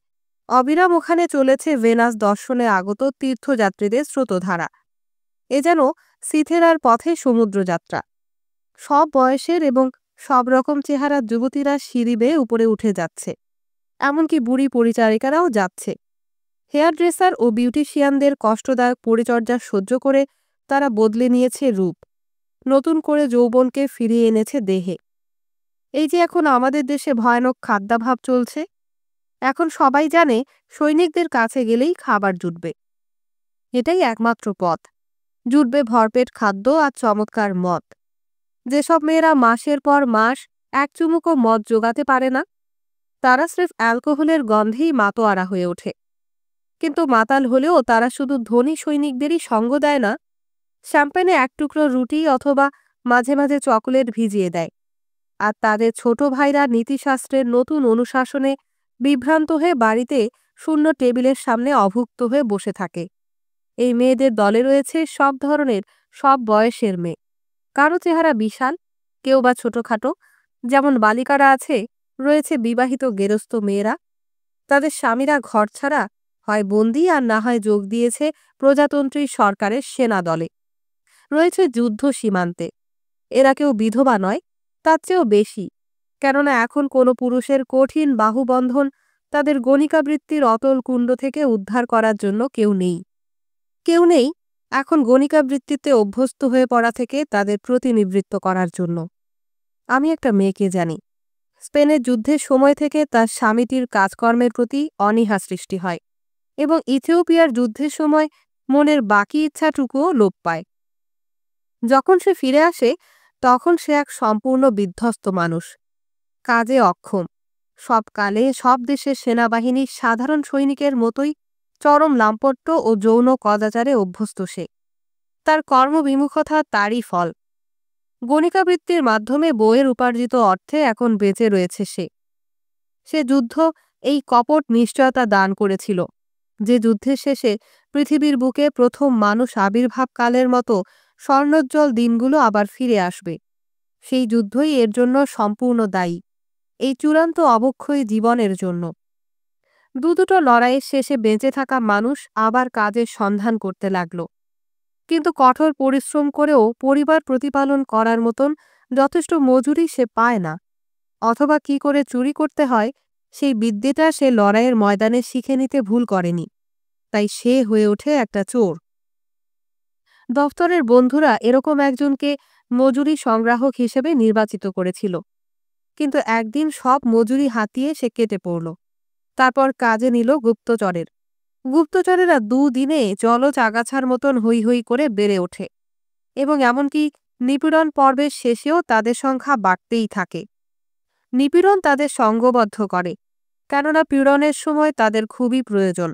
অবিরাম ওখানে চলেছে ভেনাস দর্শনে আগত তীর্থযাত্রীদের স্রোতধারা। এ যেন সিথেরার পথে সমুদ্রযাত্রা। সব বয়সের এবং সব রকম চেহারার যুবতীরা সিঁড়ি বেয়ে উপরে উঠে যাচ্ছে, এমনকি বুড়ি পরিচারিকারাও যাচ্ছে। হেয়ার ড্রেসার ও বিউটিশিয়ানদের কষ্টদায়ক পরিচর্যা সহ্য করে তারা বদলে নিয়েছে রূপ, নতুন করে যৌবনকে ফিরিয়ে এনেছে দেহে। এই যে এখন আমাদের দেশে ভয়ানক খাদ্যাভাব চলছে, এখন সবাই জানে সৈনিকদের কাছে গেলেই খাবার জুটবে। এটাই একমাত্র পথ। জুটবে ভরপেট খাদ্য আর চমৎকার মদ। যেসব মেয়েরা মাসের পর মাস এক চুমুকও মদ জোগাতে পারে না, তারা স্রেফ অ্যালকোহলের গন্ধেই মাতোয়ারা হয়ে ওঠে। কিন্তু মাতাল হলেও তারা শুধু ধনী সৈনিকদেরই সঙ্গ দেয় না, শ্যাম্পেনে এক টুকরো রুটি অথবা মাঝে মাঝে চকোলেট ভিজিয়ে দেয়। আর তাদের ছোট ভাইরা নীতিশাস্ত্রের নতুন অনুশাসনে বিভ্রান্ত হয়ে বাড়িতে শূন্য টেবিলের সামনে অভুক্ত হয়ে বসে থাকে। এই মেয়েদের দলে রয়েছে সব ধরনের, সব বয়সের মেয়ে। কারো চেহারা বিশাল, কেউ বা ছোটখাটো। যেমন বালিকারা আছে, রয়েছে বিবাহিত গেরস্থ মেয়েরা। তাদের স্বামীরা ঘরছাড়া, হয় বন্দী আর না হয় যোগ দিয়েছে প্রজাতন্ত্রী সরকারের সেনা দলে। রয়েছে যুদ্ধ সীমান্তে। এরা কেউ বিধবা নয়, তার চেয়েও বেশি। কেননা এখন কোনো পুরুষের কঠিন বাহুবন্ধন তাদের গণিকাবৃত্তির অতল কুণ্ড থেকে উদ্ধার করার জন্য কেউ নেই। কেউ নেই এখন গণিকাবৃত্তিতে অভ্যস্ত হয়ে পড়া থেকে তাদের প্রতিনিবৃত্ত করার জন্য। আমি একটা মেয়েকে জানি। স্পেনের যুদ্ধের সময় থেকে তার স্বামীটির কাজকর্মের প্রতি অনীহা সৃষ্টি হয় এবং ইথিওপিয়ার যুদ্ধের সময় মনের বাকি ইচ্ছাটুকুও লোপ পায়। যখন সে ফিরে আসে তখন সে এক সম্পূর্ণ বিধ্বস্ত মানুষ, কাজে অক্ষম, সব কালে সব দেশের সেনাবাহিনীর সাধারণ সৈনিকের মতোই চরম লাম্পট্য ও যৌন কদাচারে অভ্যস্ত সে। তার কর্মবিমুখতা তারই ফল। গণিকাবৃত্তির মাধ্যমে বইয়ের উপার্জিত অর্থে এখন বেঁচে রয়েছে সে। সে যুদ্ধ এই কপট নিশ্চয়তা দান করেছিল যে যুদ্ধের শেষে পৃথিবীর বুকে প্রথম মানুষ আবির্ভাবকালের মতো স্বর্ণোজ্জ্বল দিনগুলো আবার ফিরে আসবে। সেই যুদ্ধই এর জন্য সম্পূর্ণ দায়ী, এই চূড়ান্ত অবক্ষয়ী জীবনের জন্য। দুটো লড়াইয়ের শেষে বেঁচে থাকা মানুষ আবার কাজের সন্ধান করতে লাগল। কিন্তু কঠোর পরিশ্রম করেও পরিবার প্রতিপালন করার মতন যথেষ্ট মজুরি সে পায় না, অথবা কি করে চুরি করতে হয় সেই বিদ্যেটা সে লড়াইয়ের ময়দানে শিখে নিতে ভুল করেনি। তাই সে হয়ে ওঠে একটা চোর। দফতরের বন্ধুরা এরকম একজনকে মজুরি সংগ্রাহক হিসেবে নির্বাচিত করেছিল। কিন্তু একদিন সব মজুরি হাতিয়ে সে কেটে পড়ল। তারপর কাজে নিল গুপ্তচরের। গুপ্তচরেরা দুদিনে জলজ আগাছার মতন হৈ হৈ করে বেড়ে ওঠে এবং এমনকি নিপীড়ন পর্বের শেষেও তাদের সংখ্যা বাড়তেই থাকে। নিপীড়ন তাদের সঙ্গবদ্ধ করে, কেননা পীড়নের সময় তাদের খুবই প্রয়োজন।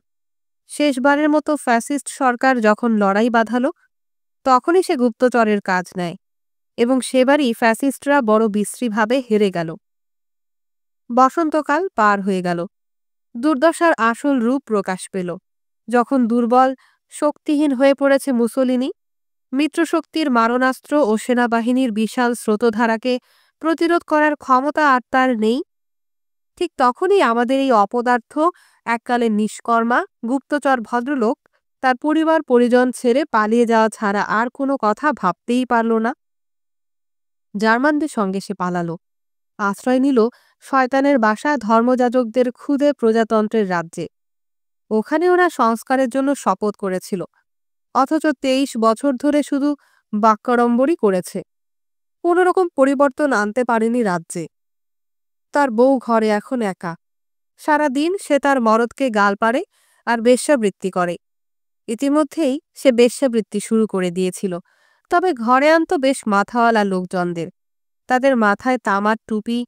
শেষবারের মতো ফ্যাসিস্ট সরকার যখন লড়াই বাঁধাল, তখনই সে গুপ্তচরের কাজ নেয় এবং সেবারই ফ্যাসিস্টরা বড় বিশ্রীভাবে হেরে গেল। বসন্তকাল পার হয়ে গেল। দুর্দশার আসল রূপ প্রকাশ পেল যখন দুর্বল, শক্তিহীন হয়ে পড়েছে মুসোলিনি। মিত্রশক্তির মারণাস্ত্র ও সেনাবাহিনীর বিশাল স্রোতধারাকে প্রতিরোধ করার ক্ষমতা আর তার নেই। ঠিক তখনই আমাদের এই অপদার্থ, এককালের নিষ্কর্মা গুপ্তচর ভদ্রলোক তার পরিবার পরিজন ছেড়ে পালিয়ে যাওয়া ছাড়া আর কোনো কথা ভাবতেই পারল না। জার্মানদের সঙ্গে সে পালালো, আশ্রয় নিল শয়তানের বাসা ধর্মযাজকদের ক্ষুদে প্রজাতন্ত্রের রাজ্যে। ওখানে ওরা সংস্কারের জন্য শপথ করেছিল, অথচ 23 বছর ধরে শুধু বাক্যাড়ম্বরই করেছে। কোনোরকম পরিবর্তন আনতে পারেনি রাজ্যে। তার বউ ঘরে এখন একা। সারা দিন সে তার মরদকে গাল পাড়ে আর বেশ্যাবৃত্তি করে। ইতিমধ্যেই সে বেশ্যাবৃত্তি শুরু করে দিয়েছিল, তবে ঘরে আনত বেশ মাথাওয়ালা লোকজনদের। তাদের মাথায় তামার টুপি।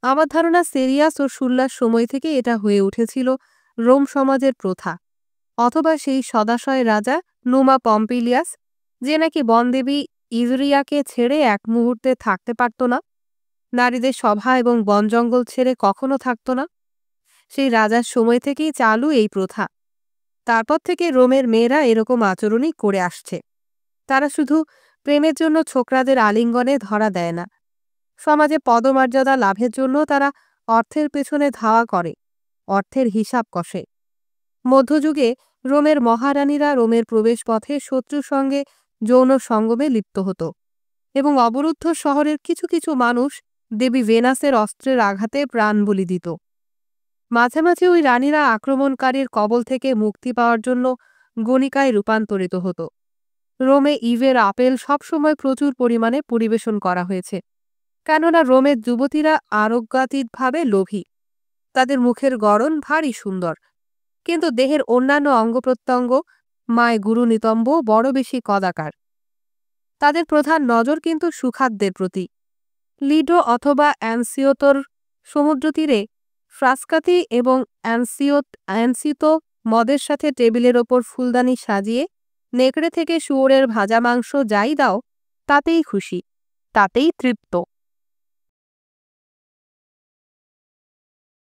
আমার ধারণা সেরিয়াস ও সুল্লার সময় থেকে এটা হয়ে উঠেছিল রোম সমাজের প্রথা, অথবা সেই সদাশয় রাজা নুমা পম্পিলিয়াস, যে নাকি বনদেবী ইজরিয়াকে ছেড়ে এক মুহূর্তে থাকতে পারত না, নারীদের সভা এবং বনজঙ্গল ছেড়ে কখনো থাকত না। সেই রাজার সময় থেকেই চালু এই প্রথা। তারপর থেকে রোমের মেয়েরা এরকম আচরণই করে আসছে। তারা শুধু প্রেমের জন্য ছোকরাদের আলিঙ্গনে ধরা দেয় না, সমাজে পদমর্যাদা লাভের জন্য তারা অর্থের পেছনে ধাওয়া করে, অর্থের হিসাব কষে। মধ্যযুগে রোমের মহারানীরা রোমের প্রবেশপথে শত্রুর সঙ্গে যৌন সঙ্গমে লিপ্ত হতো এবং অবরুদ্ধ শহরের কিছু কিছু মানুষ দেবী ভেনাসের অস্ত্রের আঘাতে প্রাণ বলি দিত। মাঝে মাঝে ওই রানীরা আক্রমণকারীর কবল থেকে মুক্তি পাওয়ার জন্য গণিকায় রূপান্তরিত হতো। রোমে ইভের আপেল সবসময় প্রচুর পরিমাণে পরিবেশন করা হয়েছে, কেননা রোমের যুবতীরা আরোগ্যাতীতভাবে লোভী। তাদের মুখের গড়ন ভারী সুন্দর, কিন্তু দেহের অন্যান্য অঙ্গপ্রত্যঙ্গ মায় গুরু নিতম্ব বড় বেশি কদাকার। তাদের প্রধান নজর কিন্তু সুখাদ্যের প্রতি। লিডো অথবা অ্যানসিওতোর সমুদ্রতীরে ফ্রাস্কাতি এবং অ্যানসিতো মদের সাথে টেবিলের ওপর ফুলদানি সাজিয়ে নেকড়ে থেকে শুয়োরের ভাজা মাংস যাই দাও তাতেই খুশি, তাতেই তৃপ্ত।